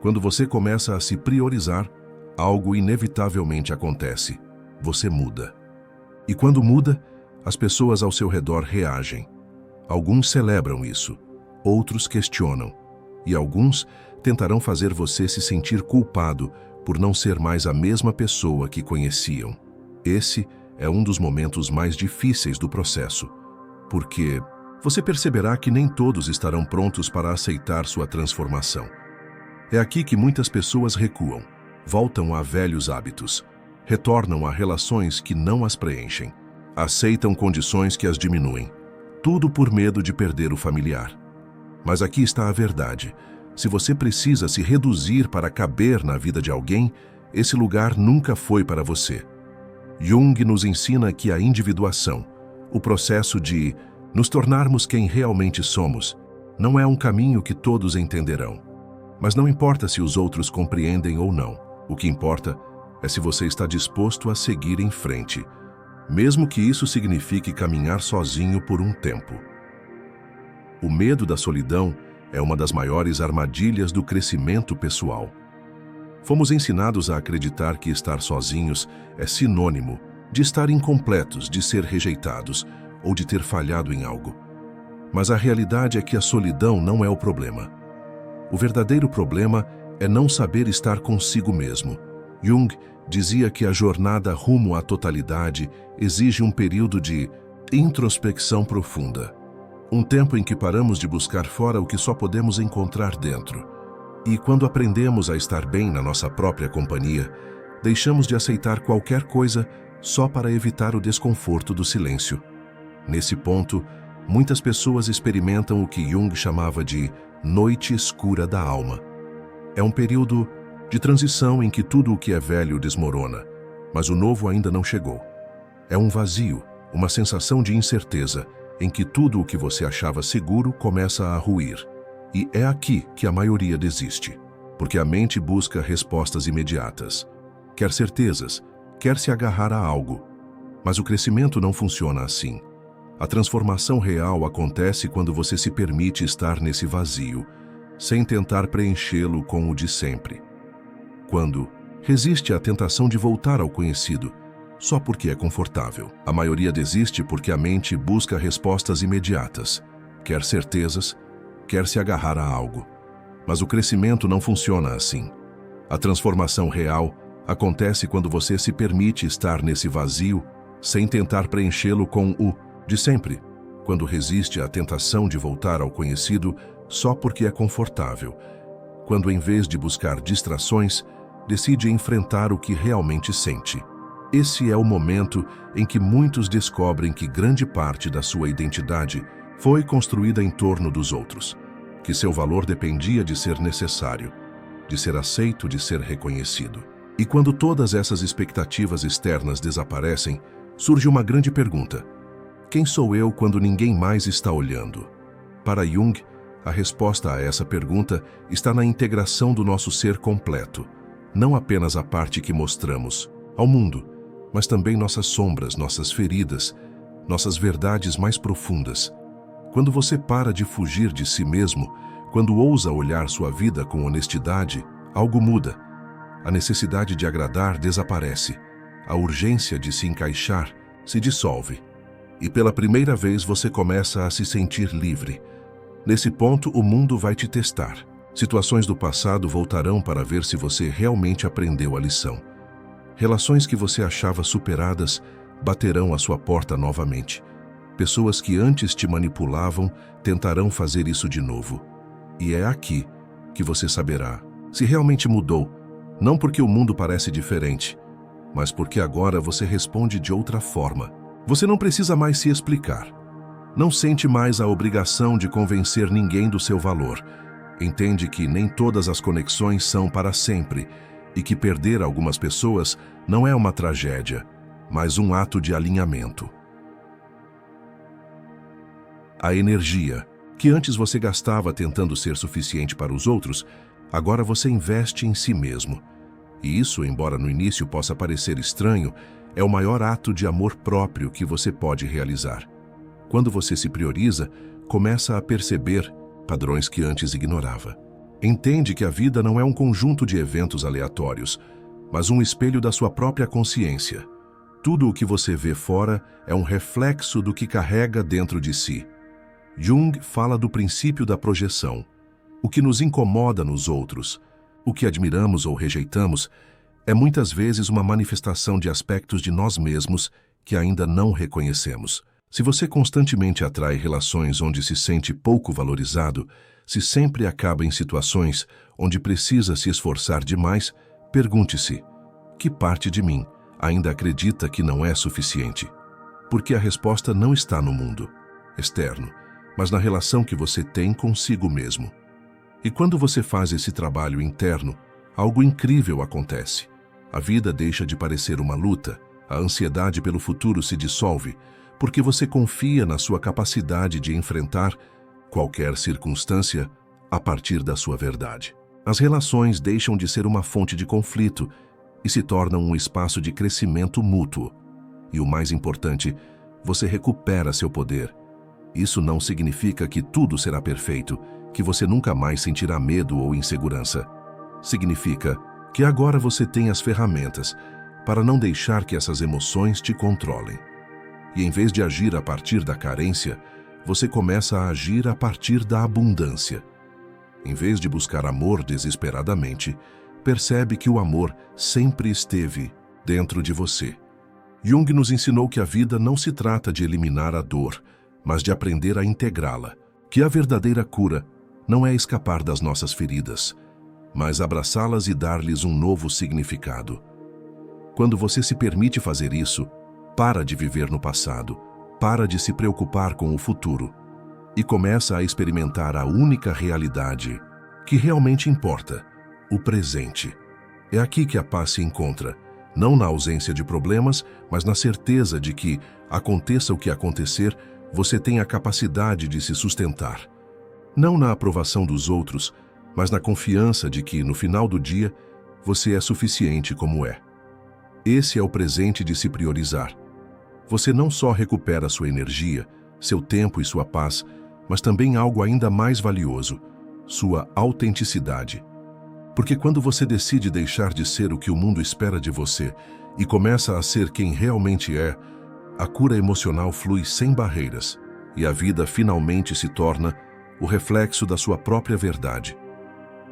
Quando você começa a se priorizar, algo inevitavelmente acontece. Você muda. E quando muda, as pessoas ao seu redor reagem. Alguns celebram isso, outros questionam. E alguns tentarão fazer você se sentir culpado por não ser mais a mesma pessoa que conheciam. Esse é um dos momentos mais difíceis do processo, porque você perceberá que nem todos estarão prontos para aceitar sua transformação. É aqui que muitas pessoas recuam, voltam a velhos hábitos, retornam a relações que não as preenchem, aceitam condições que as diminuem, tudo por medo de perder o familiar. Mas aqui está a verdade. Se você precisa se reduzir para caber na vida de alguém, esse lugar nunca foi para você. Jung nos ensina que a individuação, o processo de nos tornarmos quem realmente somos, não é um caminho que todos entenderão. Mas não importa se os outros compreendem ou não. O que importa é se você está disposto a seguir em frente, mesmo que isso signifique caminhar sozinho por um tempo. O medo da solidão é uma das maiores armadilhas do crescimento pessoal. Fomos ensinados a acreditar que estar sozinhos é sinônimo de estar incompletos, de ser rejeitados ou de ter falhado em algo. Mas a realidade é que a solidão não é o problema. O verdadeiro problema é não saber estar consigo mesmo. Jung dizia que a jornada rumo à totalidade exige um período de introspecção profunda. Um tempo em que paramos de buscar fora o que só podemos encontrar dentro. E quando aprendemos a estar bem na nossa própria companhia, deixamos de aceitar qualquer coisa só para evitar o desconforto do silêncio. Nesse ponto, muitas pessoas experimentam o que Jung chamava de noite escura da alma. É um período de transição em que tudo o que é velho desmorona, mas o novo ainda não chegou. É um vazio, uma sensação de incerteza, em que tudo o que você achava seguro começa a ruir. E é aqui que a maioria desiste, porque a mente busca respostas imediatas. Quer certezas, quer se agarrar a algo. Mas o crescimento não funciona assim. A transformação real acontece quando você se permite estar nesse vazio, sem tentar preenchê-lo com o de sempre. Quando resiste à tentação de voltar ao conhecido, só porque é confortável. A maioria desiste porque a mente busca respostas imediatas, quer certezas, quer se agarrar a algo. Mas o crescimento não funciona assim. A transformação real acontece quando você se permite estar nesse vazio, sem tentar preenchê-lo com o de sempre, quando resiste à tentação de voltar ao conhecido só porque é confortável, quando em vez de buscar distrações, decide enfrentar o que realmente sente. Esse é o momento em que muitos descobrem que grande parte da sua identidade foi construída em torno dos outros, que seu valor dependia de ser necessário, de ser aceito, de ser reconhecido. E quando todas essas expectativas externas desaparecem, surge uma grande pergunta: quem sou eu quando ninguém mais está olhando? Para Jung, a resposta a essa pergunta está na integração do nosso ser completo, não apenas a parte que mostramos ao mundo, mas também nossas sombras, nossas feridas, nossas verdades mais profundas. Quando você para de fugir de si mesmo, quando ousa olhar sua vida com honestidade, algo muda. A necessidade de agradar desaparece. A urgência de se encaixar se dissolve. E pela primeira vez você começa a se sentir livre. Nesse ponto, o mundo vai te testar. Situações do passado voltarão para ver se você realmente aprendeu a lição. Relações que você achava superadas baterão à sua porta novamente. Pessoas que antes te manipulavam tentarão fazer isso de novo. E é aqui que você saberá se realmente mudou, não porque o mundo parece diferente, mas porque agora você responde de outra forma. Você não precisa mais se explicar. Não sente mais a obrigação de convencer ninguém do seu valor. Entende que nem todas as conexões são para sempre e que perder algumas pessoas não é uma tragédia, mas um ato de alinhamento. A energia que antes você gastava tentando ser suficiente para os outros, agora você investe em si mesmo. E isso, embora no início possa parecer estranho, é o maior ato de amor próprio que você pode realizar. Quando você se prioriza, começa a perceber padrões que antes ignorava. Entende que a vida não é um conjunto de eventos aleatórios, mas um espelho da sua própria consciência. Tudo o que você vê fora é um reflexo do que carrega dentro de si. Jung fala do princípio da projeção. O que nos incomoda nos outros, o que admiramos ou rejeitamos, é muitas vezes uma manifestação de aspectos de nós mesmos que ainda não reconhecemos. Se você constantemente atrai relações onde se sente pouco valorizado, se sempre acaba em situações onde precisa se esforçar demais, pergunte-se: que parte de mim ainda acredita que não é suficiente? Porque a resposta não está no mundo externo, mas na relação que você tem consigo mesmo. E quando você faz esse trabalho interno, algo incrível acontece. A vida deixa de parecer uma luta, a ansiedade pelo futuro se dissolve, porque você confia na sua capacidade de enfrentar qualquer circunstância a partir da sua verdade. As relações deixam de ser uma fonte de conflito e se tornam um espaço de crescimento mútuo. E o mais importante, você recupera seu poder. Isso não significa que tudo será perfeito, que você nunca mais sentirá medo ou insegurança. Significa que agora você tem as ferramentas para não deixar que essas emoções te controlem. E em vez de agir a partir da carência, você começa a agir a partir da abundância. Em vez de buscar amor desesperadamente, percebe que o amor sempre esteve dentro de você. Jung nos ensinou que a vida não se trata de eliminar a dor, mas de aprender a integrá-la, que a verdadeira cura não é escapar das nossas feridas, mas abraçá-las e dar-lhes um novo significado. Quando você se permite fazer isso, para de viver no passado, para de se preocupar com o futuro e começa a experimentar a única realidade que realmente importa, o presente. É aqui que a paz se encontra, não na ausência de problemas, mas na certeza de que, aconteça o que acontecer, você tem a capacidade de se sustentar. Não na aprovação dos outros, mas na confiança de que, no final do dia, você é suficiente como é. Esse é o presente de se priorizar. Você não só recupera sua energia, seu tempo e sua paz, mas também algo ainda mais valioso, sua autenticidade. Porque quando você decide deixar de ser o que o mundo espera de você e começa a ser quem realmente é, a cura emocional flui sem barreiras e a vida finalmente se torna o reflexo da sua própria verdade.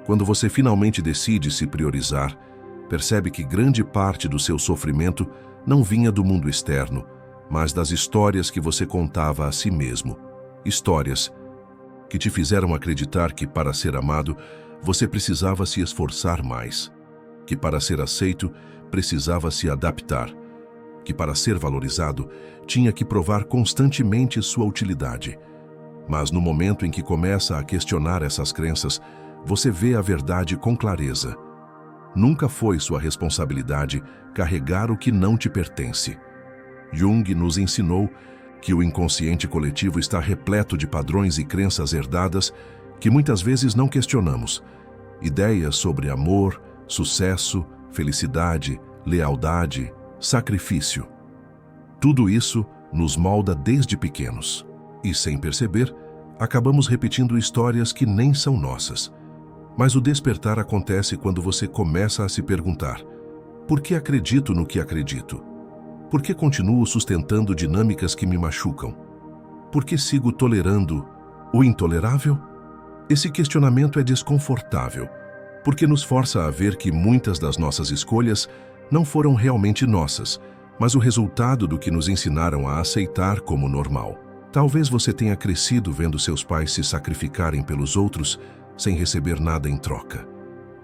Quando você finalmente decide se priorizar, percebe que grande parte do seu sofrimento não vinha do mundo externo, mas das histórias que você contava a si mesmo. Histórias que te fizeram acreditar que, para ser amado, você precisava se esforçar mais, que para ser aceito, precisava se adaptar, que para ser valorizado, tinha que provar constantemente sua utilidade. Mas no momento em que começa a questionar essas crenças, você vê a verdade com clareza. Nunca foi sua responsabilidade carregar o que não te pertence. Jung nos ensinou que o inconsciente coletivo está repleto de padrões e crenças herdadas que muitas vezes não questionamos. Ideias sobre amor, sucesso, felicidade, lealdade, sacrifício. Tudo isso nos molda desde pequenos. E, sem perceber, acabamos repetindo histórias que nem são nossas. Mas o despertar acontece quando você começa a se perguntar: por que acredito no que acredito? Por que continuo sustentando dinâmicas que me machucam? Por que sigo tolerando o intolerável? Esse questionamento é desconfortável, porque nos força a ver que muitas das nossas escolhas não foram realmente nossas, mas o resultado do que nos ensinaram a aceitar como normal. Talvez você tenha crescido vendo seus pais se sacrificarem pelos outros sem receber nada em troca.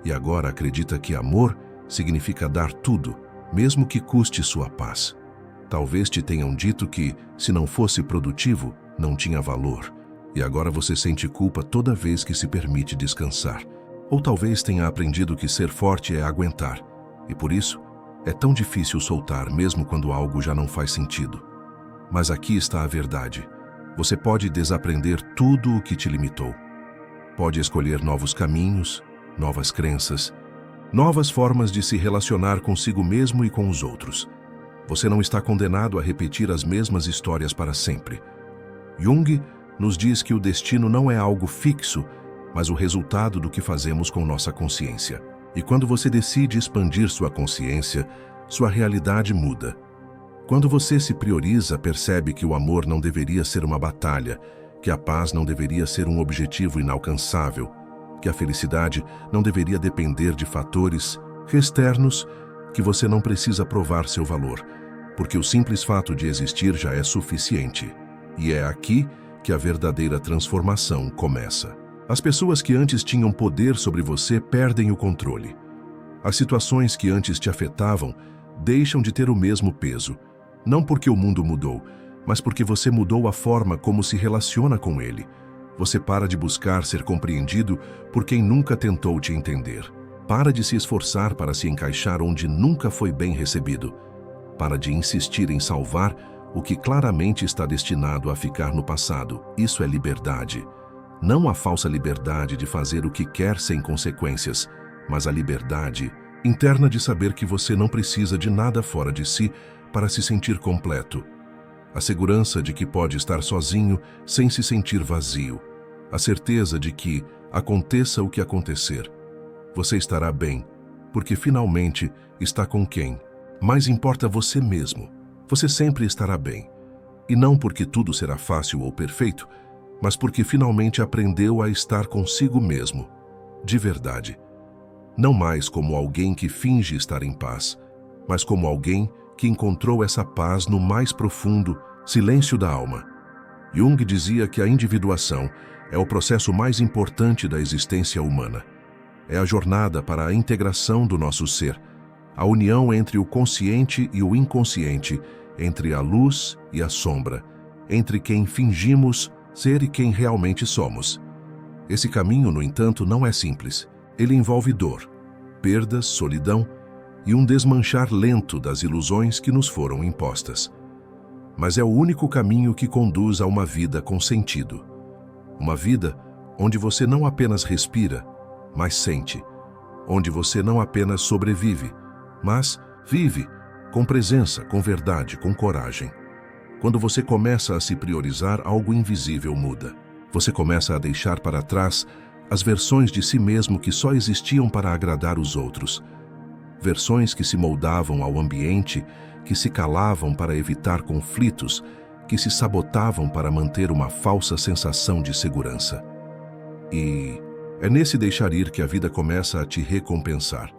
E agora acredita que amor significa dar tudo, mesmo que custe sua paz. Talvez te tenham dito que, se não fosse produtivo, não tinha valor. E agora você sente culpa toda vez que se permite descansar. Ou talvez tenha aprendido que ser forte é aguentar. E por isso, é tão difícil soltar mesmo quando algo já não faz sentido. Mas aqui está a verdade. Você pode desaprender tudo o que te limitou. Pode escolher novos caminhos, novas crenças, novas formas de se relacionar consigo mesmo e com os outros. Você não está condenado a repetir as mesmas histórias para sempre. Jung nos diz que o destino não é algo fixo, mas o resultado do que fazemos com nossa consciência. E quando você decide expandir sua consciência, sua realidade muda. Quando você se prioriza, percebe que o amor não deveria ser uma batalha, que a paz não deveria ser um objetivo inalcançável, que a felicidade não deveria depender de fatores externos, que você não precisa provar seu valor, porque o simples fato de existir já é suficiente. E é aqui que a verdadeira transformação começa. As pessoas que antes tinham poder sobre você perdem o controle. As situações que antes te afetavam deixam de ter o mesmo peso, não porque o mundo mudou, mas porque você mudou a forma como se relaciona com ele. Você para de buscar ser compreendido por quem nunca tentou te entender. Para de se esforçar para se encaixar onde nunca foi bem recebido. Para de insistir em salvar o que claramente está destinado a ficar no passado. Isso é liberdade. Não a falsa liberdade de fazer o que quer sem consequências, mas a liberdade interna de saber que você não precisa de nada fora de si para se sentir completo. A segurança de que pode estar sozinho sem se sentir vazio. A certeza de que, aconteça o que acontecer, você estará bem, porque finalmente está com quem mais importa você mesmo. Você sempre estará bem. E não porque tudo será fácil ou perfeito, mas porque finalmente aprendeu a estar consigo mesmo, de verdade. Não mais como alguém que finge estar em paz, mas como alguém que encontrou essa paz no mais profundo silêncio da alma. Jung dizia que a individuação é o processo mais importante da existência humana. É a jornada para a integração do nosso ser, a união entre o consciente e o inconsciente, entre a luz e a sombra, entre quem fingimos ser e quem realmente somos. Esse caminho, no entanto, não é simples. Ele envolve dor, perdas, solidão e um desmanchar lento das ilusões que nos foram impostas. Mas é o único caminho que conduz a uma vida com sentido. Uma vida onde você não apenas respira, mas sente. Onde você não apenas sobrevive, mas vive com presença, com verdade, com coragem. Quando você começa a se priorizar, algo invisível muda. Você começa a deixar para trás as versões de si mesmo que só existiam para agradar os outros. Versões que se moldavam ao ambiente, que se calavam para evitar conflitos, que se sabotavam para manter uma falsa sensação de segurança. E é nesse deixar ir que a vida começa a te recompensar.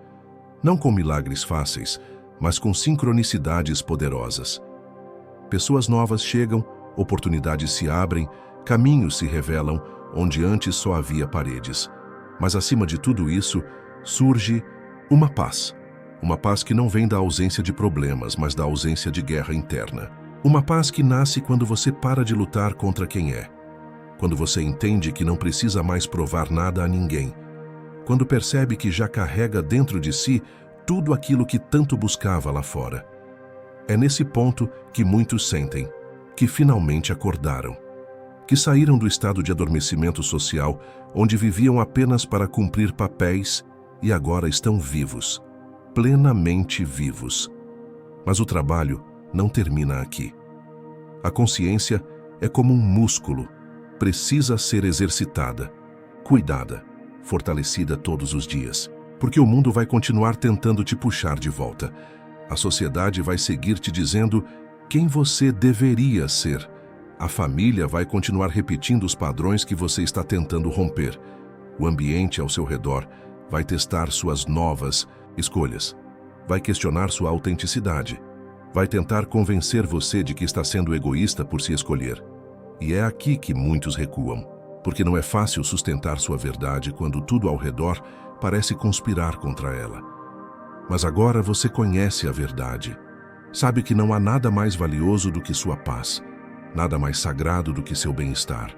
Não com milagres fáceis, mas com sincronicidades poderosas. Pessoas novas chegam, oportunidades se abrem, caminhos se revelam onde antes só havia paredes. Mas acima de tudo isso, surge uma paz. Uma paz que não vem da ausência de problemas, mas da ausência de guerra interna. Uma paz que nasce quando você para de lutar contra quem é. Quando você entende que não precisa mais provar nada a ninguém. Quando percebe que já carrega dentro de si tudo aquilo que tanto buscava lá fora. É nesse ponto que muitos sentem que finalmente acordaram. Que saíram do estado de adormecimento social, onde viviam apenas para cumprir papéis e agora estão vivos. Plenamente vivos. Mas o trabalho não termina aqui. A consciência é como um músculo, precisa ser exercitada, cuidada, fortalecida todos os dias, porque o mundo vai continuar tentando te puxar de volta. A sociedade vai seguir te dizendo quem você deveria ser. A família vai continuar repetindo os padrões que você está tentando romper. O ambiente ao seu redor vai testar suas novas escolhas. Vai questionar sua autenticidade. Vai tentar convencer você de que está sendo egoísta por se escolher. E é aqui que muitos recuam, porque não é fácil sustentar sua verdade quando tudo ao redor parece conspirar contra ela. Mas agora você conhece a verdade. Sabe que não há nada mais valioso do que sua paz, nada mais sagrado do que seu bem-estar,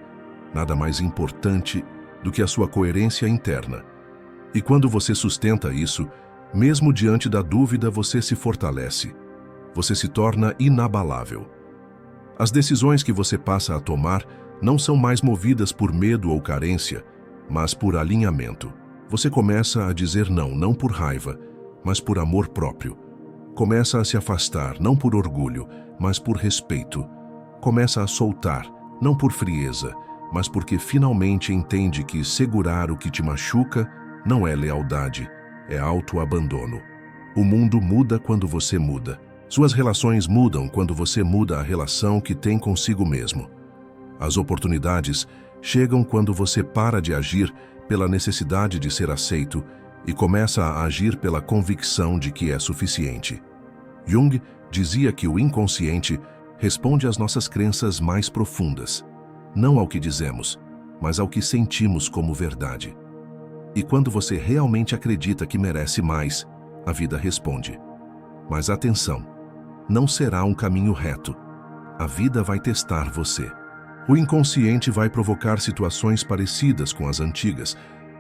nada mais importante do que a sua coerência interna. E quando você sustenta isso, mesmo diante da dúvida, você se fortalece. Você se torna inabalável. As decisões que você passa a tomar não são mais movidas por medo ou carência, mas por alinhamento. Você começa a dizer não por raiva, mas por amor próprio. Começa a se afastar, não por orgulho, mas por respeito. Começa a soltar, não por frieza, mas porque finalmente entende que segurar o que te machuca não é lealdade, é autoabandono. O mundo muda quando você muda. Suas relações mudam quando você muda a relação que tem consigo mesmo. As oportunidades chegam quando você para de agir pela necessidade de ser aceito e começa a agir pela convicção de que é suficiente. Jung dizia que o inconsciente responde às nossas crenças mais profundas, não ao que dizemos, mas ao que sentimos como verdade. E quando você realmente acredita que merece mais, a vida responde. Mas atenção, não será um caminho reto. A vida vai testar você. O inconsciente vai provocar situações parecidas com as antigas,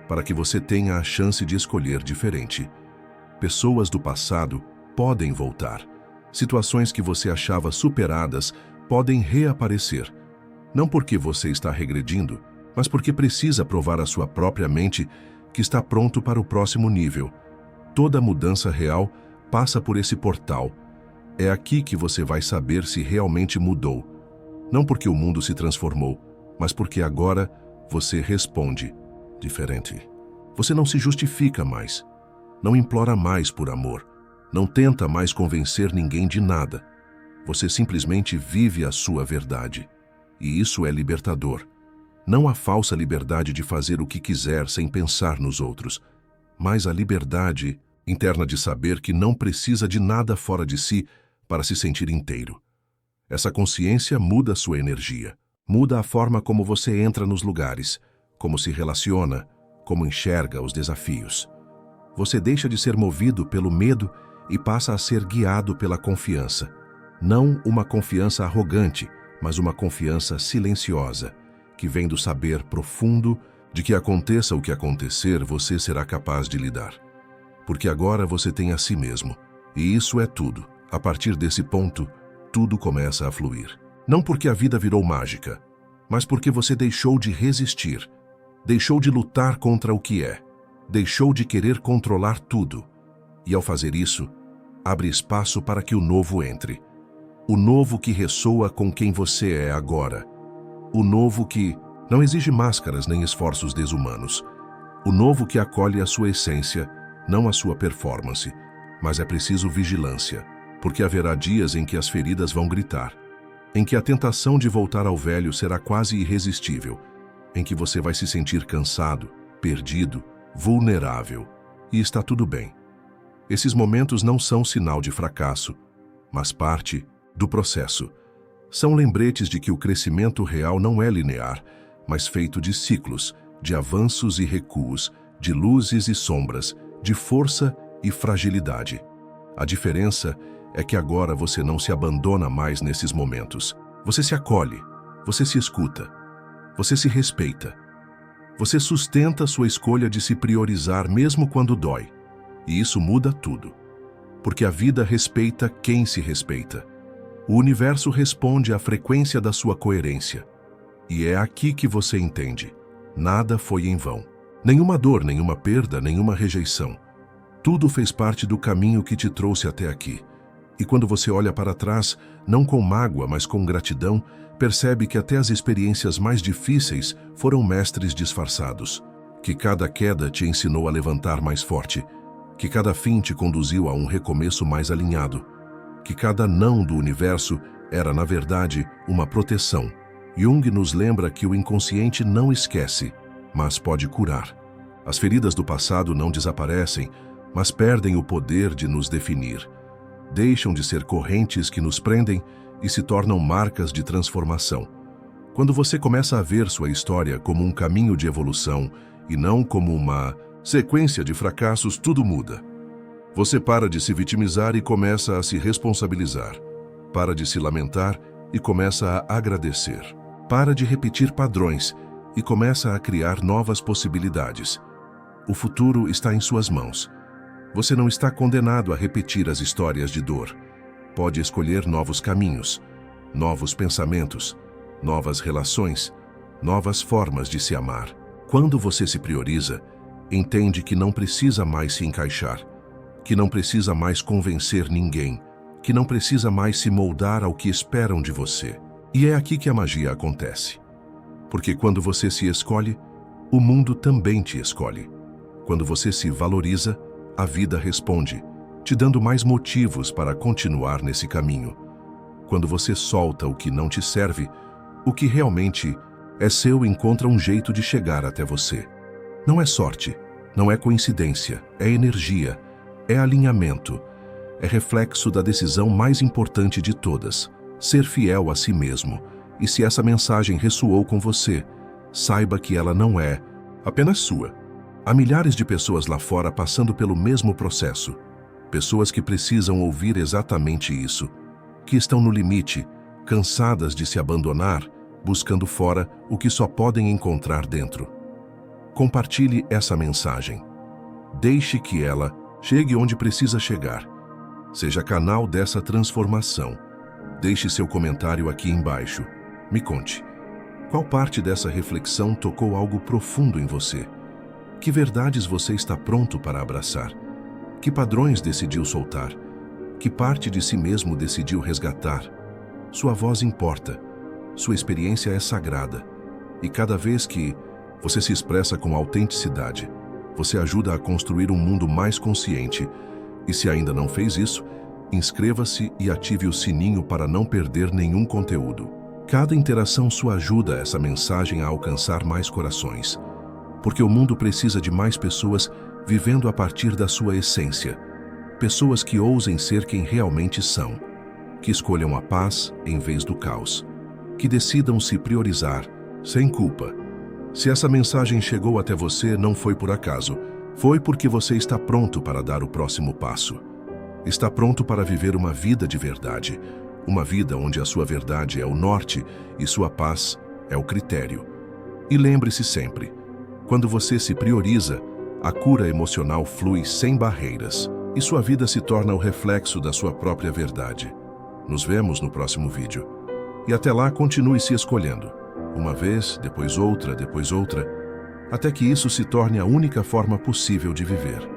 para que você tenha a chance de escolher diferente. Pessoas do passado podem voltar. Situações que você achava superadas podem reaparecer. Não porque você está regredindo, mas porque precisa provar à sua própria mente que está pronto para o próximo nível. Toda mudança real passa por esse portal. É aqui que você vai saber se realmente mudou. Não porque o mundo se transformou, mas porque agora você responde diferente. Você não se justifica mais, não implora mais por amor, não tenta mais convencer ninguém de nada. Você simplesmente vive a sua verdade. E isso é libertador. Não a falsa liberdade de fazer o que quiser sem pensar nos outros, mas a liberdade interna de saber que não precisa de nada fora de si para se sentir inteiro. Essa consciência muda sua energia, muda a forma como você entra nos lugares, como se relaciona, como enxerga os desafios. Você deixa de ser movido pelo medo e passa a ser guiado pela confiança. Não uma confiança arrogante, mas uma confiança silenciosa, que vem do saber profundo de que aconteça o que acontecer, você será capaz de lidar. Porque agora você tem a si mesmo, e isso é tudo. A partir desse ponto, tudo começa a fluir. Não porque a vida virou mágica, mas porque você deixou de resistir, deixou de lutar contra o que é, deixou de querer controlar tudo. E ao fazer isso, abre espaço para que o novo entre. O novo que ressoa com quem você é agora. O novo que não exige máscaras nem esforços desumanos. O novo que acolhe a sua essência, não a sua performance, mas é preciso vigilância, porque haverá dias em que as feridas vão gritar, em que a tentação de voltar ao velho será quase irresistível, em que você vai se sentir cansado, perdido, vulnerável, e está tudo bem. Esses momentos não são sinal de fracasso, mas parte do processo. São lembretes de que o crescimento real não é linear, mas feito de ciclos, de avanços e recuos, de luzes e sombras, de força e fragilidade. A diferença é que agora você não se abandona mais nesses momentos. Você se acolhe, você se escuta, você se respeita. Você sustenta sua escolha de se priorizar mesmo quando dói. E isso muda tudo. Porque a vida respeita quem se respeita. O universo responde à frequência da sua coerência. E é aqui que você entende. Nada foi em vão. Nenhuma dor, nenhuma perda, nenhuma rejeição. Tudo fez parte do caminho que te trouxe até aqui. E quando você olha para trás, não com mágoa, mas com gratidão, percebe que até as experiências mais difíceis foram mestres disfarçados. Que cada queda te ensinou a levantar mais forte. Que cada fim te conduziu a um recomeço mais alinhado. Que cada não do universo era, na verdade, uma proteção. Jung nos lembra que o inconsciente não esquece, mas pode curar. As feridas do passado não desaparecem, mas perdem o poder de nos definir. Deixam de ser correntes que nos prendem e se tornam marcas de transformação. Quando você começa a ver sua história como um caminho de evolução e não como uma sequência de fracassos, tudo muda. Você para de se vitimizar e começa a se responsabilizar. Para de se lamentar e começa a agradecer. Para de repetir padrões e começa a criar novas possibilidades. O futuro está em suas mãos. Você não está condenado a repetir as histórias de dor. Pode escolher novos caminhos, novos pensamentos, novas relações, novas formas de se amar. Quando você se prioriza, entende que não precisa mais se encaixar, que não precisa mais convencer ninguém, que não precisa mais se moldar ao que esperam de você. E é aqui que a magia acontece. Porque quando você se escolhe, o mundo também te escolhe. Quando você se valoriza, a vida responde, te dando mais motivos para continuar nesse caminho. Quando você solta o que não te serve, o que realmente é seu encontra um jeito de chegar até você. Não é sorte, não é coincidência, é energia, é alinhamento, é reflexo da decisão mais importante de todas, ser fiel a si mesmo. E se essa mensagem ressoou com você, saiba que ela não é apenas sua. Há milhares de pessoas lá fora passando pelo mesmo processo. Pessoas que precisam ouvir exatamente isso, que estão no limite, cansadas de se abandonar, buscando fora o que só podem encontrar dentro. Compartilhe essa mensagem. Deixe que ela chegue onde precisa chegar. Seja canal dessa transformação. Deixe seu comentário aqui embaixo. Me conte. Qual parte dessa reflexão tocou algo profundo em você? Que verdades você está pronto para abraçar? Que padrões decidiu soltar? Que parte de si mesmo decidiu resgatar? Sua voz importa. Sua experiência é sagrada. E cada vez que você se expressa com autenticidade, você ajuda a construir um mundo mais consciente. E se ainda não fez isso, inscreva-se e ative o sininho para não perder nenhum conteúdo. Cada interação sua ajuda essa mensagem a alcançar mais corações. Porque o mundo precisa de mais pessoas vivendo a partir da sua essência. Pessoas que ousem ser quem realmente são. Que escolham a paz em vez do caos. Que decidam se priorizar, sem culpa. Se essa mensagem chegou até você, não foi por acaso. Foi porque você está pronto para dar o próximo passo. Está pronto para viver uma vida de verdade. Uma vida onde a sua verdade é o norte e sua paz é o critério. E lembre-se sempre, quando você se prioriza, a cura emocional flui sem barreiras e sua vida se torna o reflexo da sua própria verdade. Nos vemos no próximo vídeo. E até lá, continue se escolhendo. Uma vez, depois outra, até que isso se torne a única forma possível de viver.